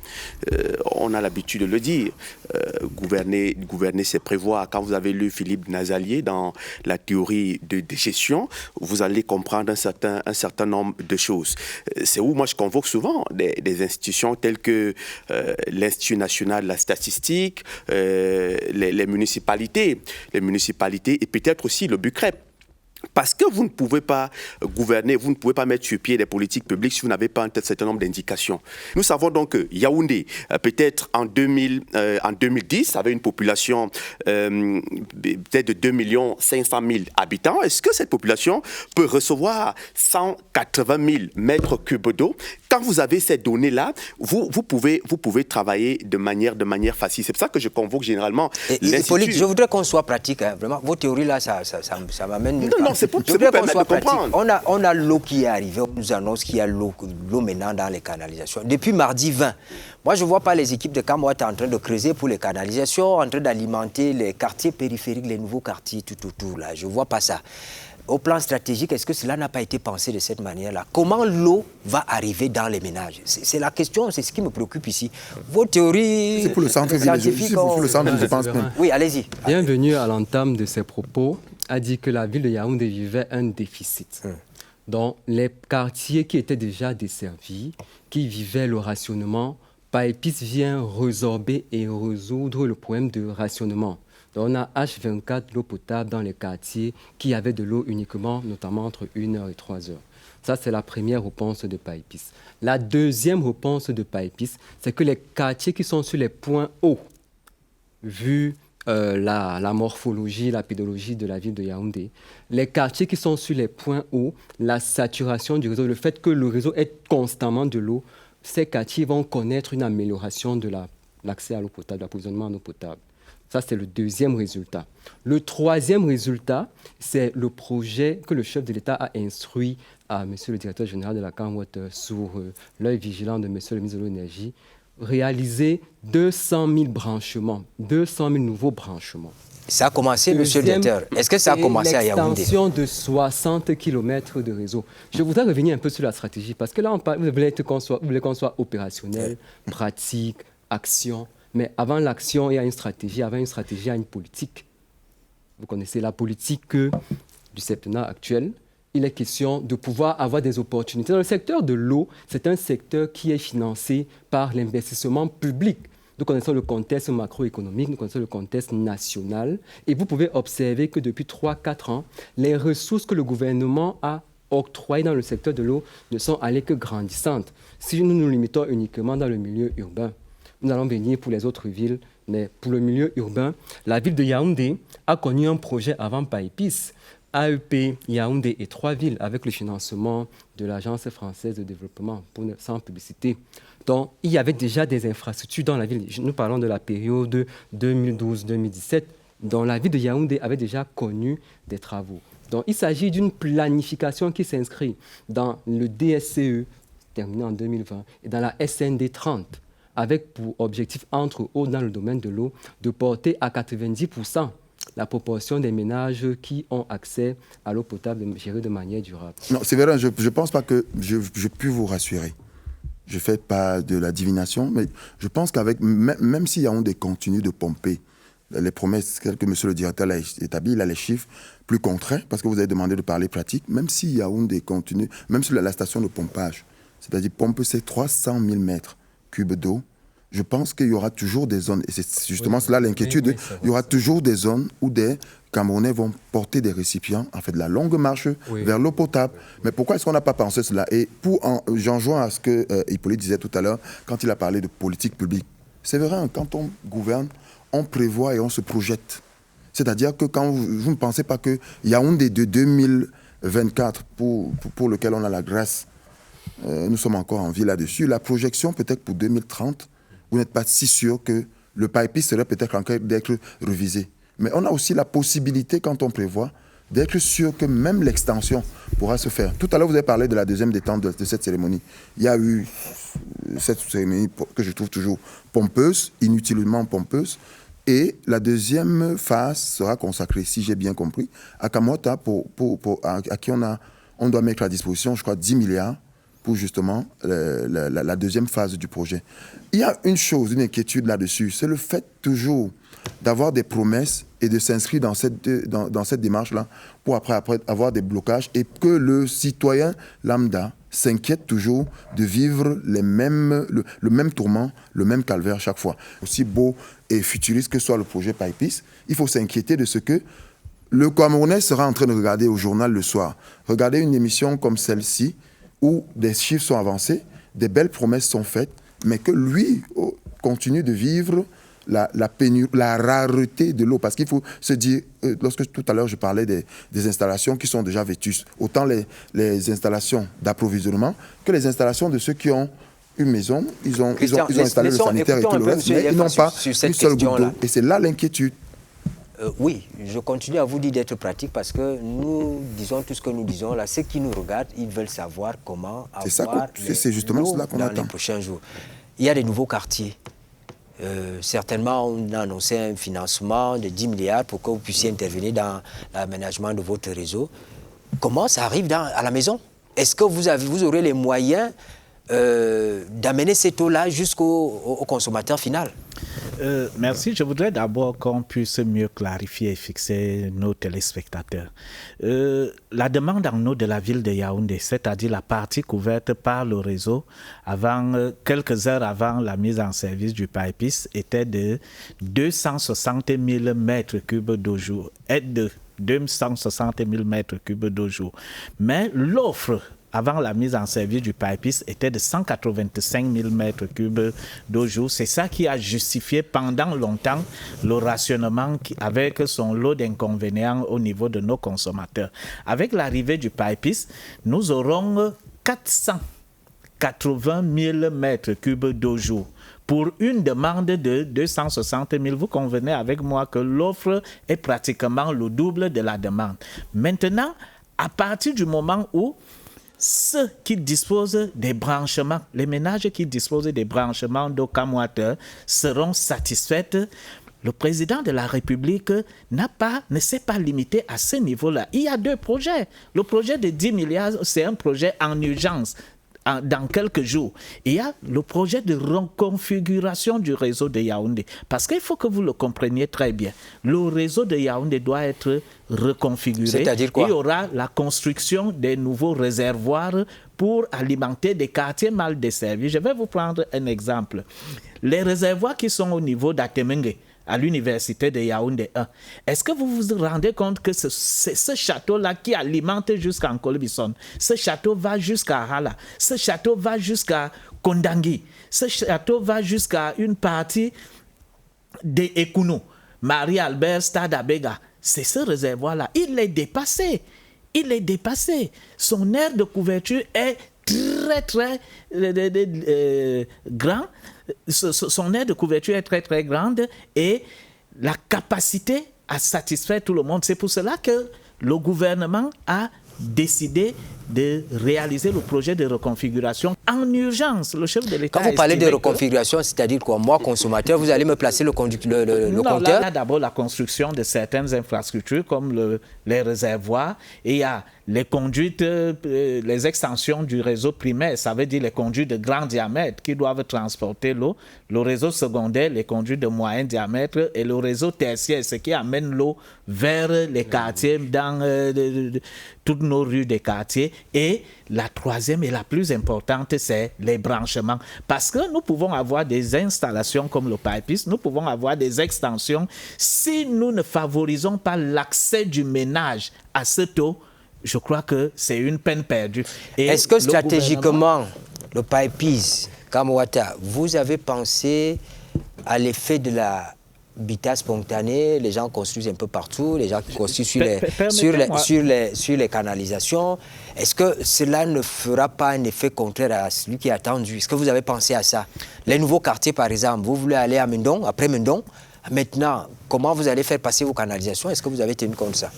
On a l'habitude de le dire. Gouverner, c'est prévoir. Quand vous avez lu Philippe Nazalier dans la théorie de gestion, vous allez comprendre un certain nombre de choses. C'est où moi je convoque souvent des institutions telles que l'Institut national de la statistique, les municipalités et peut-être aussi le BUCREP. Parce que vous ne pouvez pas gouverner, vous ne pouvez pas mettre sur pied des politiques publiques si vous n'avez pas un certain nombre d'indications. Nous savons donc que Yaoundé, peut-être en 2010, avait une population peut-être de 2 500 000 habitants. Est-ce que cette population peut recevoir 180 000 mètres cubes d'eau? Quand vous avez ces données-là, vous pouvez travailler de manière facile. C'est pour ça que je convoque généralement l'Institut. Je voudrais qu'on soit pratique. Hein. Vraiment, vos théories là, ça m'amène nulle part. Non, c'est pour permettre de comprendre. On a l'eau qui est arrivée. On nous annonce qu'il y a l'eau maintenant dans les canalisations. Depuis mardi 20, moi je ne vois pas les équipes de Kamouat en train de creuser pour les canalisations, en train d'alimenter les quartiers périphériques, les nouveaux quartiers tout autour là. Je ne vois pas ça. Au plan stratégique, est-ce que cela n'a pas été pensé de cette manière-là? Comment l'eau va arriver dans les ménages? C'est la question, c'est ce qui me préoccupe ici. Vos théories c'est pour le centre scientifiques... je pense même. Oui, allez-y. Bienvenue à l'entame de ses propos, a dit que la ville de Yaoundé vivait un déficit. Donc, les quartiers qui étaient déjà desservis, qui vivaient le rationnement, PAEPIS vient résorber et résoudre le problème de rationnement. Donc, on a H24 l'eau potable dans les quartiers qui avaient de l'eau uniquement, notamment entre 1h et 3h. Ça, c'est la première réponse de PAEPIS. La deuxième réponse de PAEPIS, c'est que les quartiers qui sont sur les points hauts, vu la morphologie, la pédologie de la ville de Yaoundé, les quartiers qui sont sur les points hauts, la saturation du réseau, le fait que le réseau ait constamment de l'eau, ces quartiers vont connaître une amélioration de l'accès à l'eau potable, l'approvisionnement en eau potable. Ça, c'est le deuxième résultat. Le troisième résultat, c'est le projet que le chef de l'État a instruit à M. le directeur général de la Kamouat sous l'œil vigilant de M. le ministre de l'Énergie, réaliser 200 000 branchements, 200 000 nouveaux branchements. Ça a commencé, monsieur le directeur. Est-ce que ça a commencé à Yaoundé? L'extension de 60 km de réseau. Je voudrais revenir un peu sur la stratégie, parce que là, vous voulez qu'on soit opérationnel, pratique, action. Mais avant l'action, il y a une stratégie. Avant une stratégie, il y a une politique. Vous connaissez la politique du septennat actuel. Il est question de pouvoir avoir des opportunités. Dans le secteur de l'eau, c'est un secteur qui est financé par l'investissement public. Nous connaissons le contexte macroéconomique, nous connaissons le contexte national. Et vous pouvez observer que depuis 3-4 ans, les ressources que le gouvernement a octroyées dans le secteur de l'eau ne sont allées que grandissantes. Si nous nous limitons uniquement dans le milieu urbain, nous allons venir pour les autres villes, mais pour le milieu urbain, la ville de Yaoundé a connu un projet avant PAEPIS, AEP, Yaoundé et 3 villes avec le financement de l'Agence française de développement, sans publicité. Donc, il y avait déjà des infrastructures dans la ville. Nous parlons de la période 2012-2017, dont la ville de Yaoundé avait déjà connu des travaux. Donc, il s'agit d'une planification qui s'inscrit dans le DSCE, terminé en 2020, et dans la SND 30, avec pour objectif, entre autres dans le domaine de l'eau, de porter à 90% la proportion des ménages qui ont accès à l'eau potable gérée de manière durable. Non, c'est vrai, je ne pense pas que je puis vous rassurer. je ne fais pas de la divination, mais je pense qu'avec, même si Yaoundé continue de pomper les promesses que monsieur le directeur a établies, il a les chiffres plus concrets, parce que vous avez demandé de parler pratique, même si Yaoundé continue, même sur la station de pompage, c'est-à-dire pomper ces 300 000 mètres cubes d'eau, je pense qu'il y aura toujours des zones, et c'est justement cela l'inquiétude, il y aura toujours des zones où des Camerounais vont porter des récipients, en fait, de la longue marche vers l'eau potable. Mais pourquoi est-ce qu'on n'a pas pensé cela? Et j'en joins à ce que Hippolyte disait tout à l'heure, quand il a parlé de politique publique. C'est vrai, hein, quand on gouverne, on prévoit et on se projette. C'est-à-dire que quand vous ne pensez pas que Yaoundé de 2024, pour lequel on a la grâce, nous sommes encore en vie là-dessus, la projection peut-être pour 2030, vous n'êtes pas si sûr que le PAEPIS serait peut-être en train d'être révisé. Mais on a aussi la possibilité, quand on prévoit, d'être sûr que même l'extension pourra se faire. Tout à l'heure, vous avez parlé de la deuxième détente de cette cérémonie. Il y a eu cette cérémonie que je trouve toujours pompeuse, inutilement pompeuse. Et la deuxième phase sera consacrée, si j'ai bien compris, à Kamwata, à qui on doit mettre à disposition, je crois, 10 milliards pour justement la deuxième phase du projet. Il y a une chose, une inquiétude là-dessus, c'est le fait toujours d'avoir des promesses et de s'inscrire dans cette démarche-là pour après avoir des blocages et que le citoyen lambda s'inquiète toujours de vivre le même tourment, le même calvaire chaque fois. Aussi beau et futuriste que soit le projet PAEPIS, il faut s'inquiéter de ce que le Camerounais sera en train de regarder au journal le soir. Regarder une émission comme celle-ci, où des chiffres sont avancés, des belles promesses sont faites, mais que lui continue de vivre la pénurie, la rareté de l'eau. Parce qu'il faut se dire, lorsque tout à l'heure je parlais des installations qui sont déjà vétustes, autant les installations d'approvisionnement que les installations de ceux qui ont une maison, ils ont installé le sanitaire et tout le reste, mais ils n'ont pas une seule goutte d'eau. Et c'est là l'inquiétude. Oui, je continue à vous dire d'être pratique parce que nous disons tout ce que nous disons là. Ceux qui nous regardent, ils veulent savoir comment avoir c'est justement cela qu'on dans attend. les prochains jours. Il y a des nouveaux quartiers. Certainement, on a annoncé un financement de 10 milliards pour que vous puissiez intervenir dans l'aménagement de votre réseau. Comment ça arrive à la maison? Est-ce que vous aurez les moyens d'amener cette eau-là jusqu'au consommateur final? Merci. Je voudrais d'abord qu'on puisse mieux clarifier et fixer nos téléspectateurs. La demande en eau de la ville de Yaoundé, c'est-à-dire la partie couverte par le réseau, quelques heures avant la mise en service du PAEPIS, était de 260 000 mètres cubes d'eau jour. 260 000 mètres cubes d'eau jour. Mais l'offre avant la mise en service du PAEPIS était de 185 000 mètres cubes d'eau jour. C'est ça qui a justifié pendant longtemps le rationnement avec son lot d'inconvénients au niveau de nos consommateurs. Avec l'arrivée du PAEPIS, nous aurons 480 000 mètres cubes d'eau jour. Pour une demande de 260 000, vous convenez avec moi que l'offre est pratiquement le double de la demande. Maintenant, à partir du moment où ceux qui disposent des branchements, les ménages qui disposent des branchements d'eau Kamwata seront satisfaits. Le président de la République ne s'est pas limité à ce niveau-là. Il y a deux projets. Le projet de 10 milliards, c'est un projet en urgence. Dans quelques jours, il y a le projet de reconfiguration du réseau de Yaoundé. Parce qu'il faut que vous le compreniez très bien. Le réseau de Yaoundé doit être reconfiguré. C'est-à-dire quoi? Il y aura la construction des nouveaux réservoirs pour alimenter des quartiers mal desservis. Je vais vous prendre un exemple. Les réservoirs qui sont au niveau d'Atemengue, à l'université de Yaoundé 1. Est-ce que vous vous rendez compte que ce château-là qui alimente jusqu'à Nkolbison, ce château va jusqu'à Hala, ce château va jusqu'à Kondangui, ce château va jusqu'à une partie de Ekounou, Marie-Albert, Stade Abega. C'est ce réservoir-là. Il est dépassé. Il est dépassé. Son aire de couverture est très grand. Son aire de couverture est très grande et la capacité à satisfaire tout le monde. C'est pour cela que le gouvernement a décidé de réaliser le projet de reconfiguration en urgence. Le chef de l'État. Quand vous parlez de reconfiguration, c'est-à-dire quoi? Moi, consommateur, vous allez me placer le compteur? Là, d'abord la construction de certaines infrastructures comme les réservoirs et il y a les conduites, les extensions du réseau primaire, ça veut dire les conduites de grand diamètre qui doivent transporter l'eau, le réseau secondaire, les conduites de moyen diamètre et le réseau tertiaire, ce qui amène l'eau vers les quartiers, dans toutes nos rues des quartiers. Et la troisième et la plus importante, c'est les branchements. Parce que nous pouvons avoir des installations comme le PIPIS, nous pouvons avoir des extensions. Si nous ne favorisons pas l'accès du ménage à cette eau, je crois que c'est une peine perdue. Est-ce que stratégiquement, le PIPIS, Kamwata, vous avez pensé à l'effet de l'habitat spontané? Les gens construisent un peu partout, les gens construisent sur les canalisations. Est-ce que cela ne fera pas un effet contraire à celui qui est attendu? Est-ce que vous avez pensé à ça? Les nouveaux quartiers, par exemple, vous voulez aller à Mendon, après Mendon. Maintenant, comment vous allez faire passer vos canalisations? Est-ce que vous avez tenu compte de ça?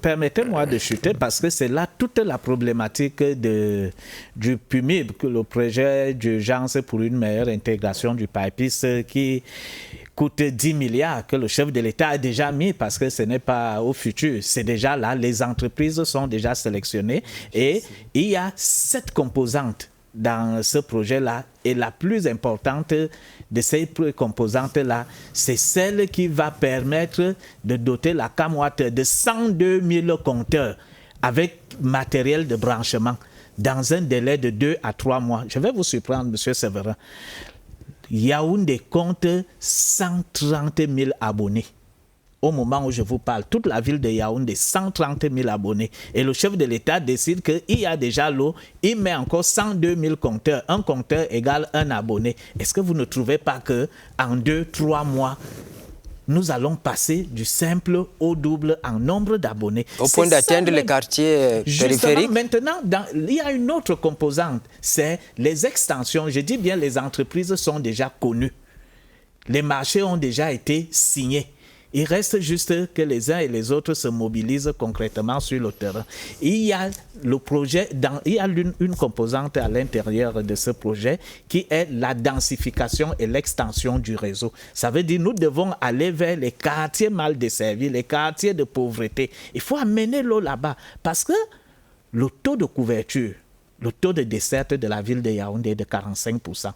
Permettez-moi de chuter parce que c'est là toute la problématique du PUMIB, le projet d'urgence pour une meilleure intégration du PIPIS qui coûte 10 milliards que le chef de l'État a déjà mis parce que ce n'est pas au futur. C'est déjà là, les entreprises sont déjà sélectionnées et il y a 7 composantes dans ce projet-là et la plus importante de ces composantes-là, c'est celle qui va permettre de doter la Kamwata de 102 000 compteurs avec matériel de branchement dans un délai de 2 à 3 mois. Je vais vous surprendre, M. Séverin. Yaoundé compte 130 000 abonnés. Au moment où je vous parle, toute la ville de Yaoundé, 130 000 abonnés. Et le chef de l'État décide qu'il y a déjà l'eau, il met encore 102 000 compteurs. Un compteur égale un abonné. Est-ce que vous ne trouvez pas qu'en 2-3 mois, nous allons passer du simple au double en nombre d'abonnés? Au point d'atteindre les quartiers périphériques. Maintenant, il y a une autre composante, c'est les extensions. Je dis bien, les entreprises sont déjà connues. Les marchés ont déjà été signés. Il reste juste que les uns et les autres se mobilisent concrètement sur le terrain. Il y a le projet, il y a une composante à l'intérieur de ce projet qui est la densification et l'extension du réseau. Ça veut dire que nous devons aller vers les quartiers mal desservis, les quartiers de pauvreté. Il faut amener l'eau là-bas parce que le taux de couverture, le taux de desserte de la ville de Yaoundé est de 45%.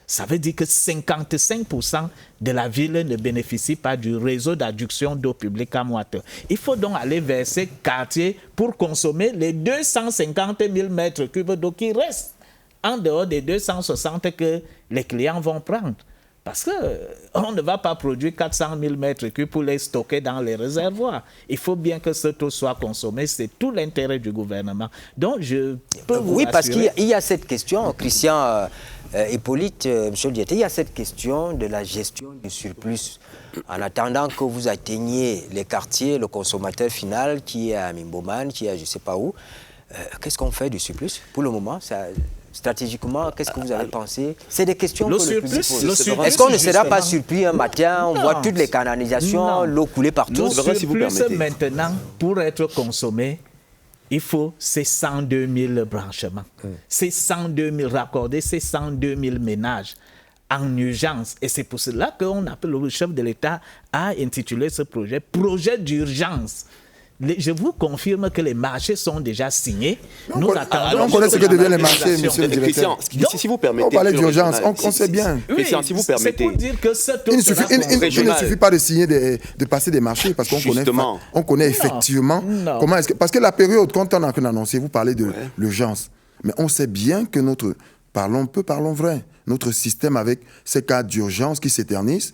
Ça veut dire que 55% de la ville ne bénéficie pas du réseau d'adduction d'eau publique à Kamwata. Il faut donc aller vers ces quartiers pour consommer les 250 000 mètres cubes d'eau qui restent en dehors des 260 que les clients vont prendre. Parce qu'on ne va pas produire 400 000 mètres cubes pour les stocker dans les réservoirs. Il faut bien que cette eau soit consommée. C'est tout l'intérêt du gouvernement. Donc, je peux vous Oui, parce assurer... qu'il y a cette question, Christian... Hippolyte, monsieur le directeur, il y a cette question de la gestion du surplus. En attendant que vous atteigniez les quartiers, le consommateur final qui est à Mimboman, qui est à je ne sais pas où, qu'est-ce qu'on fait du surplus? Pour le moment, stratégiquement, qu'est-ce que vous avez pensé? C'est des questions que le public pose. Est-ce qu'on ne sera pas surpris un matin, on voit toutes les canalisations, l'eau couler partout? Le surplus maintenant, pour être consommé, il faut ces 102 000 branchements, ces 102 000 raccordés, ces 102 000 ménages en urgence. Et c'est pour cela qu'on appelle le chef de l'État a intitulé ce projet « Projet d'urgence ». Je vous confirme que les marchés sont déjà signés. Nous attendons. On connaît ce que deviennent les marchés, monsieur le directeur. Christian, si vous permettez. On parlait d'urgence, on sait bien. Christian, si vous permettez. C'est pour dire que il ne suffit pas de signer, de passer des marchés, parce qu'on connaît effectivement comment est-ce que. Parce que la période, quand on a annoncé, vous parlez de l'urgence. Mais on sait bien que parlons vrai, notre système avec ces cas d'urgence qui s'éternisent,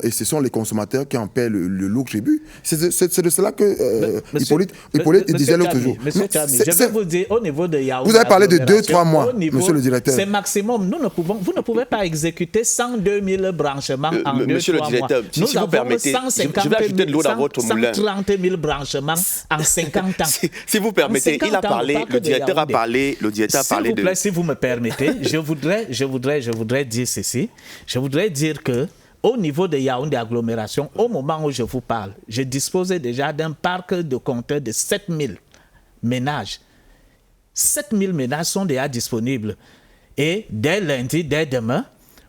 et ce sont les consommateurs qui en paient le lourd tribut. C'est de cela que Hippolyte disait l'autre jour. Monsieur Chami, je vais vous dire, au niveau de Yaoundé... Vous avez parlé de 2-3 mois, monsieur le directeur. C'est maximum. Vous ne pouvez pas exécuter 102 000 branchements en 2-3 mois. Monsieur le directeur, si vous permettez, je vais ajouter de l'eau dans votre moulin. 130 000 branchements en 50 ans. Si vous permettez, il a parlé, le directeur a parlé de... S'il vous plaît, si vous me permettez, je voudrais dire ceci. Je voudrais dire que au niveau de Yaoundé agglomération, au moment où je vous parle, je disposais déjà d'un parc de compteurs de 7 000 ménages. 7 000 ménages sont déjà disponibles. Et dès lundi, dès demain,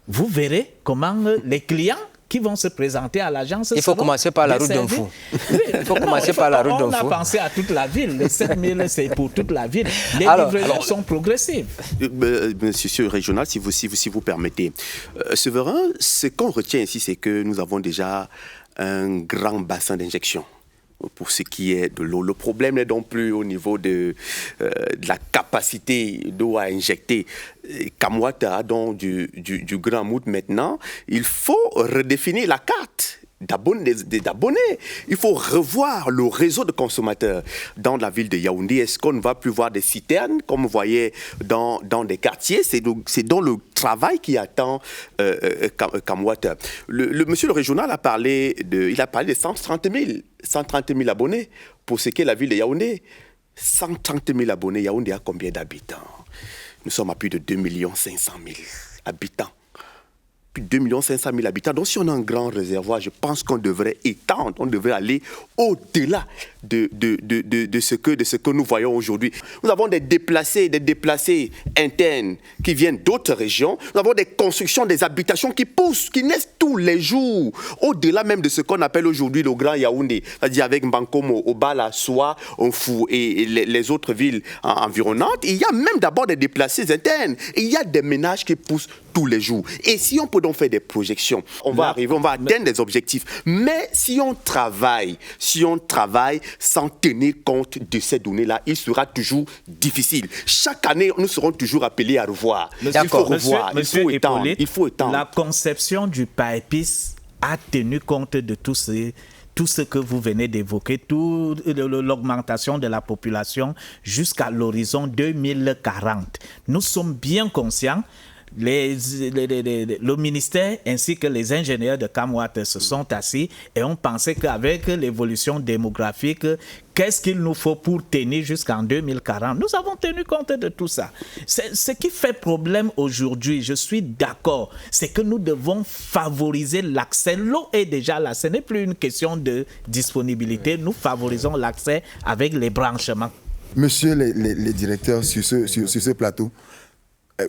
vous verrez comment les clients qui vont se présenter à l'agence. Il faut commencer par la route d'un fou. Il faut commencer par la route d'un fou. On a pensé à toute la ville. Les 7 000, c'est pour toute la ville. Les livraisons sont progressives. Monsieur Régional, si vous permettez. Séverin, ce qu'on retient ici, c'est que nous avons déjà un grand bassin d'injection pour ce qui est de l'eau. Le problème n'est donc plus au niveau de la capacité d'eau à injecter. Kamwata a donc du grand mout maintenant. Il faut redéfinir la carte d'abonnés. Il faut revoir le réseau de consommateurs dans la ville de Yaoundé. Est-ce qu'on ne va plus voir des citernes comme vous voyez dans des quartiers? C'est dans le travail qui attend Kamwata. Monsieur le régional a parlé de 130 000 abonnés pour ce qui est la ville de Yaoundé. 130 000 abonnés, Yaoundé a combien d'habitants? Nous sommes à plus de 2 500 000 habitants. Plus de 2 500 000 habitants. Donc si on a un grand réservoir, je pense qu'on devrait étendre, on devrait aller au-delà de ce que nous voyons aujourd'hui. Nous avons des déplacés internes qui viennent d'autres régions. Nous avons des constructions, des habitations qui poussent, qui naissent tous les jours. Au-delà même de ce qu'on appelle aujourd'hui le Grand Yaoundé. C'est-à-dire avec Mbankomo, Obala, Soa, Onfou et les autres villes environnantes. Il y a même d'abord des déplacés internes. Et il y a des ménages qui poussent tous les jours. Et si on peut donc faire des projections, on va atteindre des objectifs. Mais si on travaille sans tenir compte de ces données-là, il sera toujours difficile. Chaque année, nous serons toujours appelés à revoir. Il faut revoir, il faut étendre. La conception du PAEPIS a tenu compte de tout ce que vous venez d'évoquer, l'augmentation de la population jusqu'à l'horizon 2040. Nous sommes bien conscients. Le ministère ainsi que les ingénieurs de Kamwat se sont assis et ont pensé qu'avec l'évolution démographique, qu'est-ce qu'il nous faut pour tenir jusqu'en 2040? Nous avons tenu compte de tout ça. Ce qui fait problème aujourd'hui, je suis d'accord, c'est que nous devons favoriser l'accès. L'eau est déjà là, ce n'est plus une question de disponibilité, nous favorisons l'accès avec les branchements. Monsieur les directeurs sur ce plateau,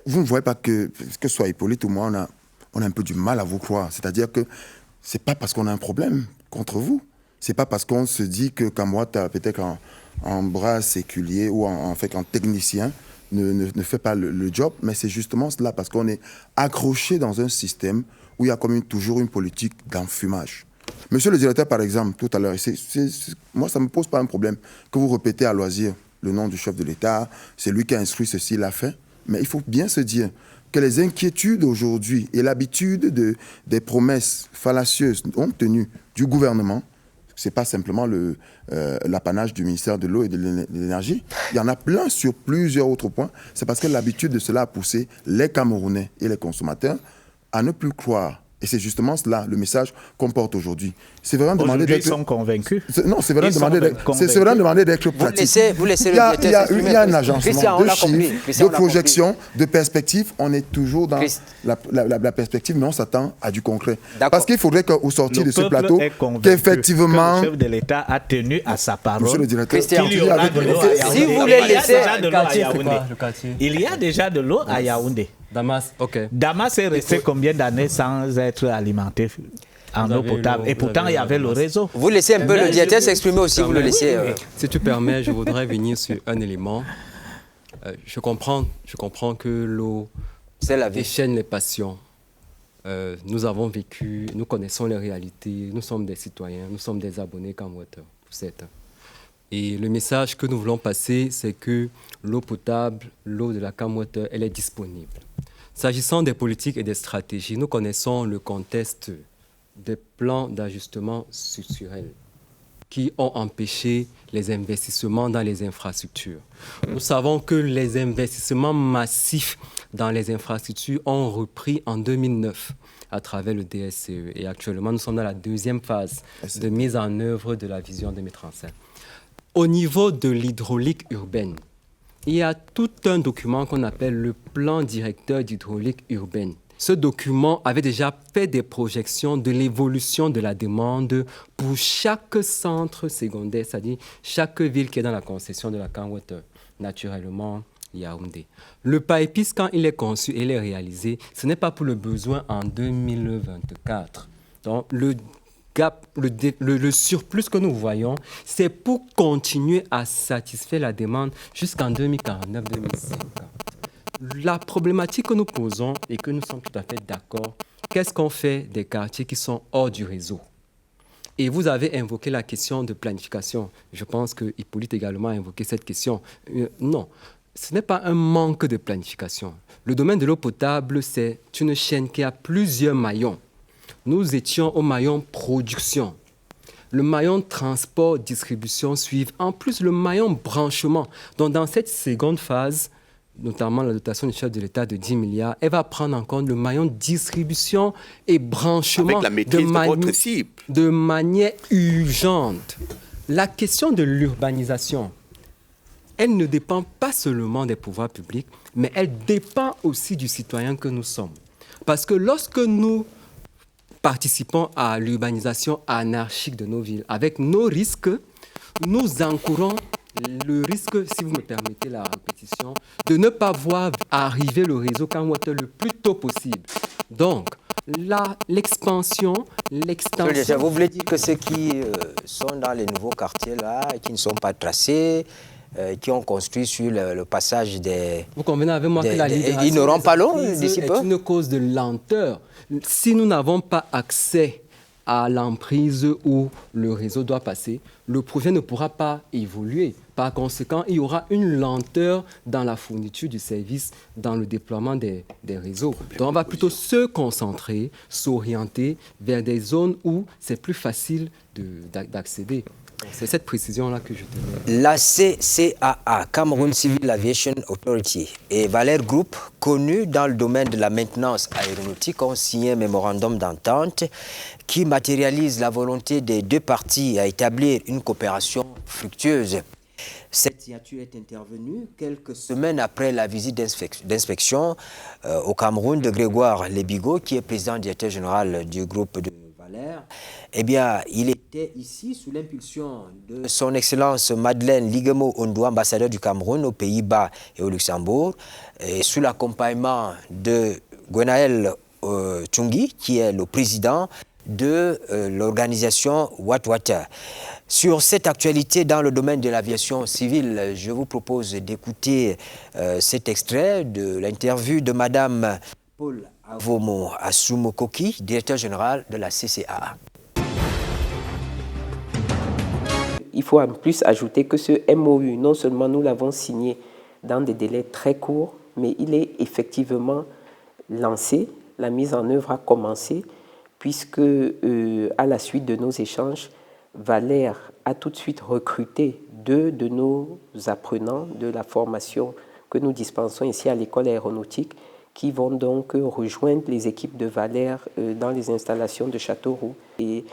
vous ne voyez pas que ce soit Hippolyte ou moi, on a un peu du mal à vous croire. C'est-à-dire que ce n'est pas parce qu'on a un problème contre vous. Ce n'est pas parce qu'on se dit que Kamwata, peut-être en bras séculier ou en technicien, ne fait pas le job. Mais c'est justement cela, parce qu'on est accroché dans un système où il y a toujours une politique d'enfumage. Monsieur le directeur, par exemple, tout à l'heure, moi, ça ne me pose pas un problème que vous répétez à loisir le nom du chef de l'État, c'est lui qui a instruit ceci, il l'a fait. Mais il faut bien se dire que les inquiétudes aujourd'hui et l'habitude des promesses fallacieuses ont tenu du gouvernement. Ce n'est pas simplement l'apanage du ministère de l'eau et de l'énergie. Il y en a plein sur plusieurs autres points. C'est parce que l'habitude de cela a poussé les Camerounais et les consommateurs à ne plus croire. Et c'est justement cela, le message qu'on porte aujourd'hui. C'est vraiment demander d'être... Ils sont convaincus. Non, c'est vraiment demander d'être pratique. Vous laissez il y a un agencement de chiffres, de projections, de perspectives. On est toujours dans la perspective, mais on s'attend à du concret. Parce qu'il faudrait qu'au sortir de ce plateau, qu'effectivement... Le chef de l'État a tenu à sa parole. Monsieur le directeur, si vous voulez laisser... Il y a déjà de l'eau à Yaoundé. Damas, ok. Damas est resté combien d'années sans être alimenté en eau potable? Et pourtant, il y avait le réseau. Vous laissez un peu le directeur s'exprimer aussi, vous le laissez. Si tu permets, je voudrais venir sur un élément. Je comprends que l'eau déchaîne les passions. Nous avons vécu, nous connaissons les réalités, nous sommes des citoyens, nous sommes des abonnés Kamwata, pour certains. Et le message que nous voulons passer, c'est que l'eau potable, l'eau de la Kamwata, elle est disponible. S'agissant des politiques et des stratégies, nous connaissons le contexte des plans d'ajustement structurel qui ont empêché les investissements dans les infrastructures. Nous savons que les investissements massifs dans les infrastructures ont repris en 2009 à travers le DSCE. Et actuellement, nous sommes dans la deuxième phase de mise en œuvre de la vision 2035. Au niveau de l'hydraulique urbaine, il y a tout un document qu'on appelle le plan directeur d'hydraulique urbaine. Ce document avait déjà fait des projections de l'évolution de la demande pour chaque centre secondaire, c'est-à-dire chaque ville qui est dans la concession de la Kamwata, naturellement Yaoundé. Le PAEPIS, quand il est conçu et il est réalisé, ce n'est pas pour le besoin en 2024. Donc, le gap, le surplus que nous voyons, c'est pour continuer à satisfaire la demande jusqu'en 2049-2050. La problématique que nous posons et que nous sommes tout à fait d'accord, qu'est-ce qu'on fait des quartiers qui sont hors du réseau? Et vous avez invoqué la question de planification. Je pense que Hippolyte également a invoqué cette question. Non, ce n'est pas un manque de planification. Le domaine de l'eau potable, c'est une chaîne qui a plusieurs maillons. Nous étions au maillon production. Le maillon transport-distribution suit. En plus, le maillon branchement. Donc, dans cette seconde phase, notamment la dotation du chef de l'État de 10 milliards, elle va prendre en compte le maillon distribution et branchement avec la maîtrise de votre cible. De manière urgente. La question de l'urbanisation, elle ne dépend pas seulement des pouvoirs publics, mais elle dépend aussi du citoyen que nous sommes. Parce que lorsque nous participons à l'urbanisation anarchique de nos villes, avec nos risques, nous encourons le risque, si vous me permettez la répétition, de ne pas voir arriver le réseau Camp Water le plus tôt possible. Donc, l'expansion... Vous voulez dire que ceux qui sont dans les nouveaux quartiers là, qui ne sont pas tracés, qui ont construit sur le passage des... Vous convenez avec moi que la libération ils n'auront pas l'eau d'ici peu? C'est une cause de lenteur. Si nous n'avons pas accès à l'emprise où le réseau doit passer, le projet ne pourra pas évoluer. Par conséquent, il y aura une lenteur dans la fourniture du service, dans le déploiement des réseaux. Donc, on va plutôt se concentrer, s'orienter vers des zones où c'est plus facile d'accéder. C'est cette précision-là que je tenais. La CCAA, Cameroun Civil Aviation Authority, et Valère Group, connus dans le domaine de la maintenance aéronautique, ont signé un mémorandum d'entente qui matérialise la volonté des deux parties à établir une coopération fructueuse. Cette signature est intervenue quelques semaines après la visite d'inspection au Cameroun de Grégoire Lebigo, qui est président directeur général du groupe de Valère. Eh bien, il était ici sous l'impulsion de son Excellence Madeleine Liguemo Ondo, ambassadeur du Cameroun aux Pays-Bas et au Luxembourg, et sous l'accompagnement de Gwenaël Tchungi, qui est le président de l'organisation Watwater. Sur cette actualité dans le domaine de l'aviation civile, je vous propose d'écouter cet extrait de l'interview de Madame Paul Avomo Asumokoki, directeur général de la CCAA. Il faut en plus ajouter que ce MOU, non seulement nous l'avons signé dans des délais très courts, mais il est effectivement lancé, la mise en œuvre a commencé, puisque à la suite de nos échanges, Valère a tout de suite recruté 2 de nos apprenants de la formation que nous dispensons ici à l'école aéronautique, qui vont donc rejoindre les équipes de Valère dans les installations de Châteauroux et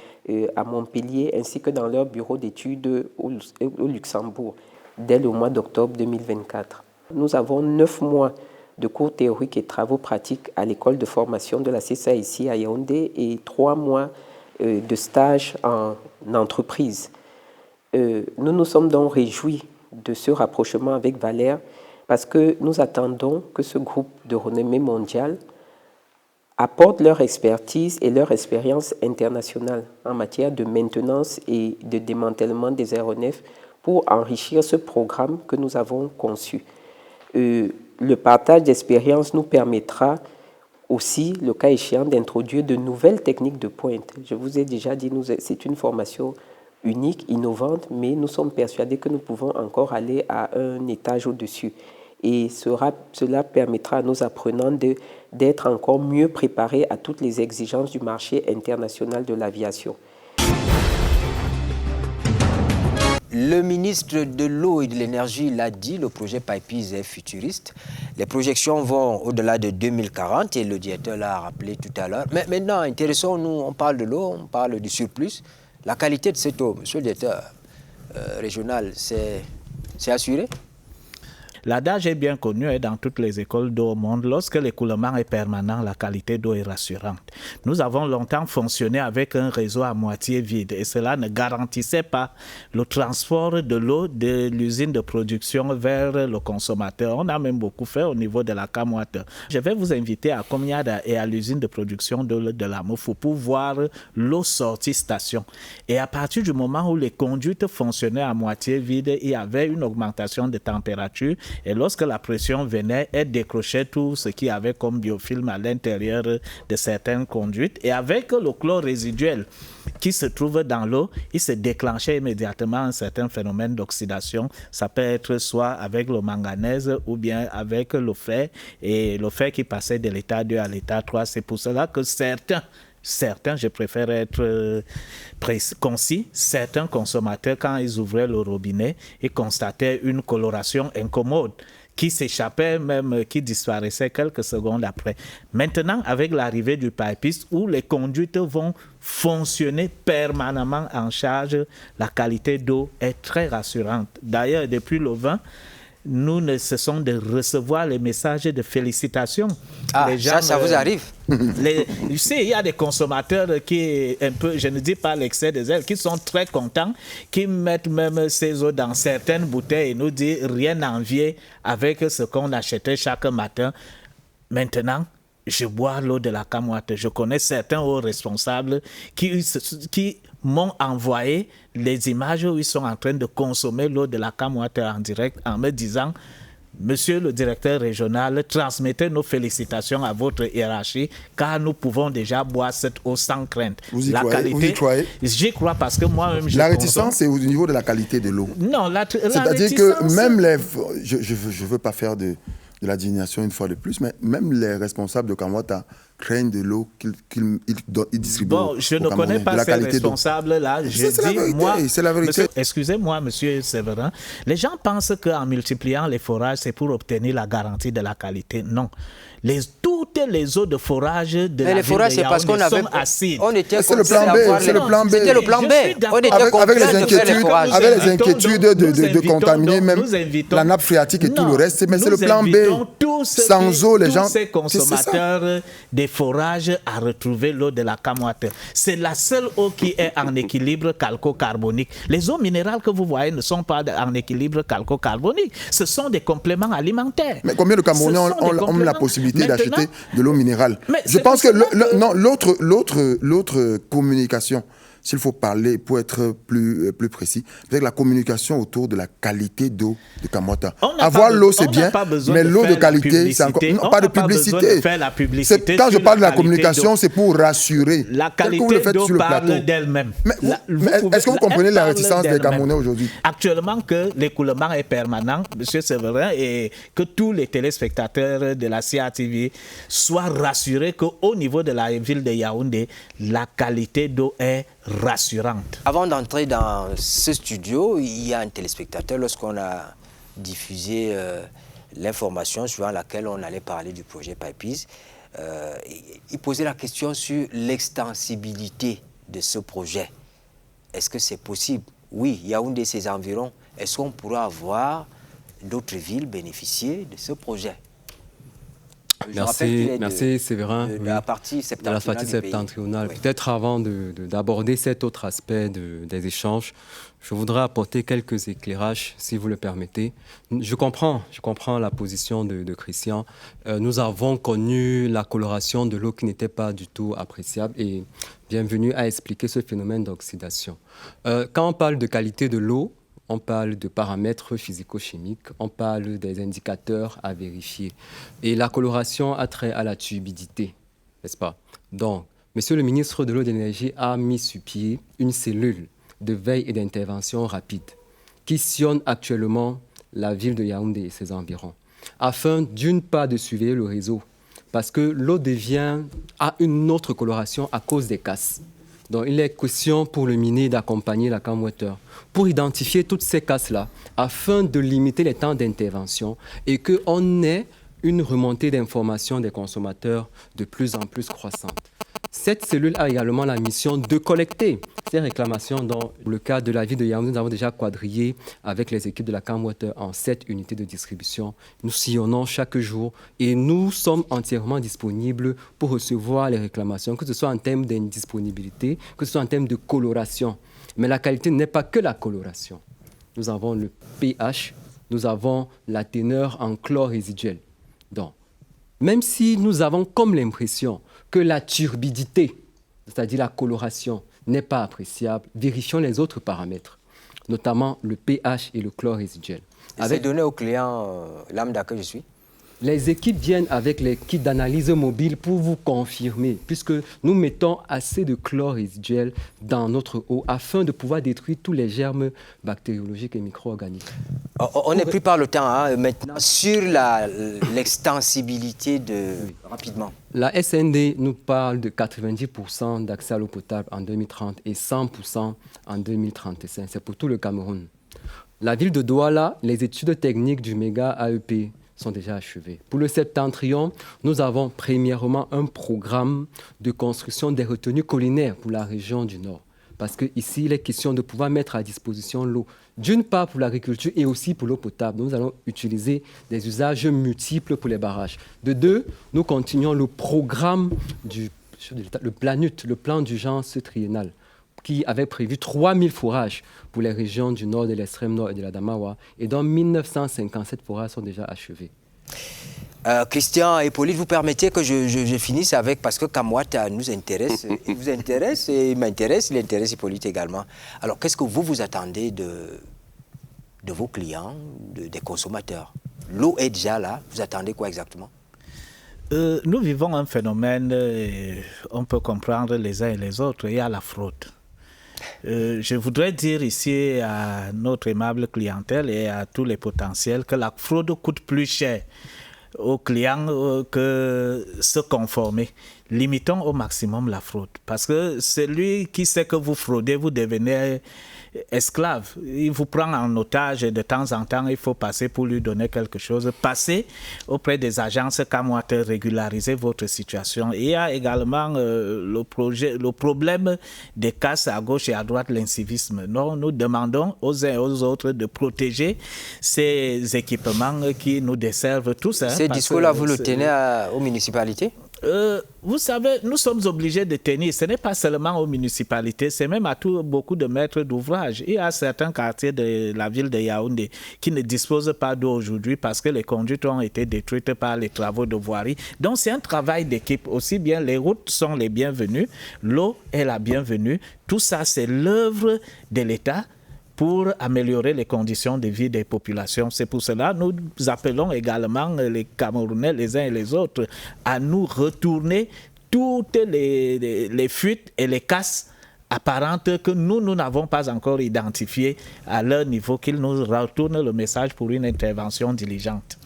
à Montpellier, ainsi que dans leur bureau d'études au Luxembourg, dès le mois d'octobre 2024. Nous avons 9 mois de cours théoriques et travaux pratiques à l'école de formation de la CSA ici à Yaoundé et 3 mois de stage en entreprise. Nous nous sommes donc réjouis de ce rapprochement avec Valère parce que nous attendons que ce groupe de renommée mondiale apporte leur expertise et leur expérience internationale en matière de maintenance et de démantèlement des aéronefs pour enrichir ce programme que nous avons conçu. Le partage d'expérience nous permettra aussi, le cas échéant, d'introduire de nouvelles techniques de pointe. Je vous ai déjà dit, c'est une formation unique, innovante, mais nous sommes persuadés que nous pouvons encore aller à un étage au-dessus. Et cela permettra à nos apprenants d'être encore mieux préparés à toutes les exigences du marché international de l'aviation. Le ministre de l'Eau et de l'Énergie l'a dit, le projet PIPES est futuriste. Les projections vont au-delà de 2040 et le directeur l'a rappelé tout à l'heure. Mais maintenant, intéressons-nous, on parle de l'eau, on parle du surplus. La qualité de cette eau, monsieur le directeur régional, c'est assuré? L'adage est bien connu dans toutes les écoles d'eau au monde. Lorsque l'écoulement est permanent, la qualité d'eau est rassurante. Nous avons longtemps fonctionné avec un réseau à moitié vide et cela ne garantissait pas le transport de l'eau de l'usine de production vers le consommateur. On a même beaucoup fait au niveau de la Kamwata. Je vais vous inviter à Komiada et à l'usine de production de la Mofo pour voir l'eau sortie station. Et à partir du moment où les conduites fonctionnaient à moitié vide, il y avait une augmentation de température et lorsque la pression venait, elle décrochait tout ce qu'il y avait comme biofilm à l'intérieur de certaines conduites et avec le chlore résiduel qui se trouve dans l'eau, il se déclenchait immédiatement un certain phénomène d'oxydation. Ça peut être soit avec le manganèse ou bien avec le fer et le fer qui passait de l'état 2 à l'état 3. C'est pour cela que certains, je préfère être concis, certains consommateurs, quand ils ouvraient le robinet, ils constataient une coloration incommode qui s'échappait même, qui disparaissait quelques secondes après. Maintenant, avec l'arrivée du pipiste où les conduites vont fonctionner permanemment en charge, la qualité d'eau est très rassurante. D'ailleurs, depuis le 20, nous ne cessons de recevoir les messages de félicitations. Ah, les gens, ça vous arrive? Tu sais, il y a des consommateurs qui, un peu, je ne dis pas l'excès de zèle, qui sont très contents, qui mettent même ces eaux dans certaines bouteilles et nous disent rien à envier avec ce qu'on achetait chaque matin. Maintenant, je bois l'eau de la Kamwata. Je connais certains hauts responsables qui m'ont envoyé les images où ils sont en train de consommer l'eau de la Kamwata en direct en me disant « Monsieur le directeur régional, transmettez nos félicitations à votre hiérarchie car nous pouvons déjà boire cette eau sans crainte. » Vous y croyez? J'y crois parce que moi-même... La réticence, c'est au niveau de la qualité de l'eau. Non, c'est-à-dire que même les... Je ne veux pas faire de la dignation une fois de plus, mais même les responsables de Kamwata craignent de l'eau qu'ils distribuent. Bon, je ne connais pas ces responsables-là. C'est la vérité. Excusez-moi, monsieur Séverin. Les gens pensent qu'en multipliant les forages, c'est pour obtenir la garantie de la qualité. Non. Toutes les eaux de forage de la ville de Yaoundé sont acides. C'est le plan B. C'est le plan B. C'était le plan B. On était avec les inquiétudes de contaminer même la nappe phréatique et tout le reste. Mais c'est le plan B. Sans eau, les gens... Tous ces consommateurs des forages à retrouver l'eau de la Kamwata. C'est la seule eau qui est en équilibre calco-carbonique. Les eaux minérales que vous voyez ne sont pas en équilibre calco-carbonique. Ce sont des compléments alimentaires. Mais combien de Camerounais ont la possibilité d'acheter de l'eau minérale? Je pense que l'autre communication, s'il faut parler, pour être plus précis, peut-être la communication autour de la qualité d'eau de Kamwata. Avoir l'eau, c'est bien, mais l'eau de qualité, c'est encore... Non, pas de publicité. Quand je parle de la communication, c'est pour rassurer. La qualité d'eau parle d'elle-même. Est-ce que vous comprenez la réticence des Camerounais aujourd'hui? Actuellement, que l'écoulement est permanent, M. Séverin, et que tous les téléspectateurs de la CATV soient rassurés qu'au niveau de la ville de Yaoundé, la qualité d'eau est rassurante. Avant d'entrer dans ce studio, il y a un téléspectateur, lorsqu'on a diffusé l'information suivant laquelle on allait parler du projet PIPEAS, il posait la question sur l'extensibilité de ce projet. Est-ce que c'est possible? Oui, Yaoundé et ses environs. Est-ce qu'on pourra avoir d'autres villes bénéficier de ce projet? Merci Séverin. De la partie septentrionale. Oui. Peut-être avant d'aborder cet autre aspect des échanges, je voudrais apporter quelques éclairages, si vous le permettez. Je comprends la position de Christian. Nous avons connu la coloration de l'eau qui n'était pas du tout appréciable et bienvenue à expliquer ce phénomène d'oxydation. Quand on parle de qualité de l'eau, on parle de paramètres physico-chimiques, on parle des indicateurs à vérifier. Et la coloration a trait à la turbidité, n'est-ce pas? Donc, Monsieur le ministre de l'Eau et de l'Énergie a mis sur pied une cellule de veille et d'intervention rapide qui sillonne actuellement la ville de Yaoundé et ses environs, afin d'une part de surveiller le réseau, parce que l'eau a une autre coloration à cause des casses. Donc, il est question pour le minier d'accompagner la Kamwata pour identifier toutes ces casses-là afin de limiter les temps d'intervention et qu'on ait une remontée d'informations des consommateurs de plus en plus croissante. Cette cellule a également la mission de collecter ces réclamations. Dans le cas de la ville de Yaoundé, nous avons déjà quadrillé avec les équipes de la Camwater en 7 unités de distribution. Nous sillonnons chaque jour et nous sommes entièrement disponibles pour recevoir les réclamations, que ce soit en termes d'indisponibilité, que ce soit en termes de coloration. Mais la qualité n'est pas que la coloration. Nous avons le pH, nous avons la teneur en chlore résiduel. Donc, même si nous avons comme l'impression que la turbidité, c'est-à-dire la coloration, n'est pas appréciable, vérifions les autres paramètres, notamment le pH et le chlore résiduel. C'est donné aux clients lambda que je suis. Les équipes viennent avec les kits d'analyse mobile pour vous confirmer, puisque nous mettons assez de chlore résiduel dans notre eau afin de pouvoir détruire tous les germes bactériologiques et micro-organiques. On n'est plus par le temps, hein, maintenant, sur l'extensibilité de... Oui. Rapidement. La SND nous parle de 90% d'accès à l'eau potable en 2030 et 100% en 2035. C'est pour tout le Cameroun. La ville de Douala, les études techniques du méga AEP sont déjà achevées. Pour le Septentrion, nous avons premièrement un programme de construction des retenues collinaires pour la région du Nord. Parce qu'ici, il est question de pouvoir mettre à disposition l'eau, d'une part pour l'agriculture et aussi pour l'eau potable. Nous allons utiliser des usages multiples pour les barrages. De deux, nous continuons le programme le PLANUT, le plan d'urgence triennal, qui avait prévu 3000 forages pour les régions du nord, de l'extrême nord et de la Damawa, et dont 1957 forages sont déjà achevés. Christian et Hippolyte, vous permettez que je finisse avec, parce que Camwater nous intéresse, il vous intéresse et il m'intéresse, il intéresse Hippolyte également. Alors, qu'est-ce que vous attendez de vos clients, des consommateurs? L'eau est déjà là, vous attendez quoi exactement? Nous vivons un phénomène, on peut comprendre les uns et les autres, il y a la fraude. Je voudrais dire ici à notre aimable clientèle et à tous les potentiels que la fraude coûte plus cher aux clients que se conformer. Limitons au maximum la fraude. Parce que celui qui sait que vous fraudez, vous devenez esclave. Il vous prend en otage et de temps en temps, il faut passer pour lui donner quelque chose. Passez auprès des agences Camwater, régulariser votre situation. Et il y a également le problème des casses à gauche et à droite, l'incivisme. Non, nous demandons aux uns et aux autres de protéger ces équipements qui nous desservent tous. Ces discours-là, vous le tenez aux municipalités? Vous savez, nous sommes obligés de tenir. Ce n'est pas seulement aux municipalités, c'est même à beaucoup de maîtres d'ouvrage. Il y a certains quartiers de la ville de Yaoundé qui ne disposent pas d'eau aujourd'hui parce que les conduites ont été détruites par les travaux de voirie. Donc c'est un travail d'équipe. Aussi bien les routes sont les bienvenues, l'eau est la bienvenue. Tout ça, c'est l'œuvre de l'État pour améliorer les conditions de vie des populations. C'est pour cela que nous appelons également les Camerounais, les uns et les autres, à nous retourner toutes les fuites et les casses apparentes que nous n'avons pas encore identifiées à leur niveau, qu'ils nous retournent le message pour une intervention diligente.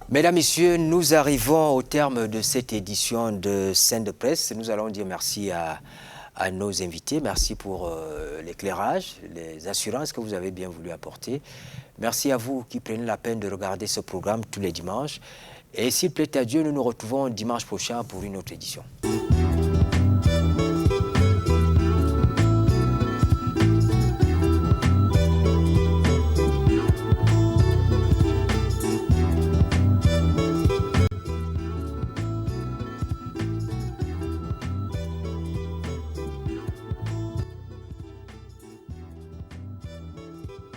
Mesdames, Messieurs, nous arrivons au terme de cette édition de Scène de Presse. Nous allons dire merci à nos invités. Merci pour l'éclairage, les assurances que vous avez bien voulu apporter. Merci à vous qui prenez la peine de regarder ce programme tous les dimanches. Et s'il plaît à Dieu, nous nous retrouvons dimanche prochain pour une autre édition.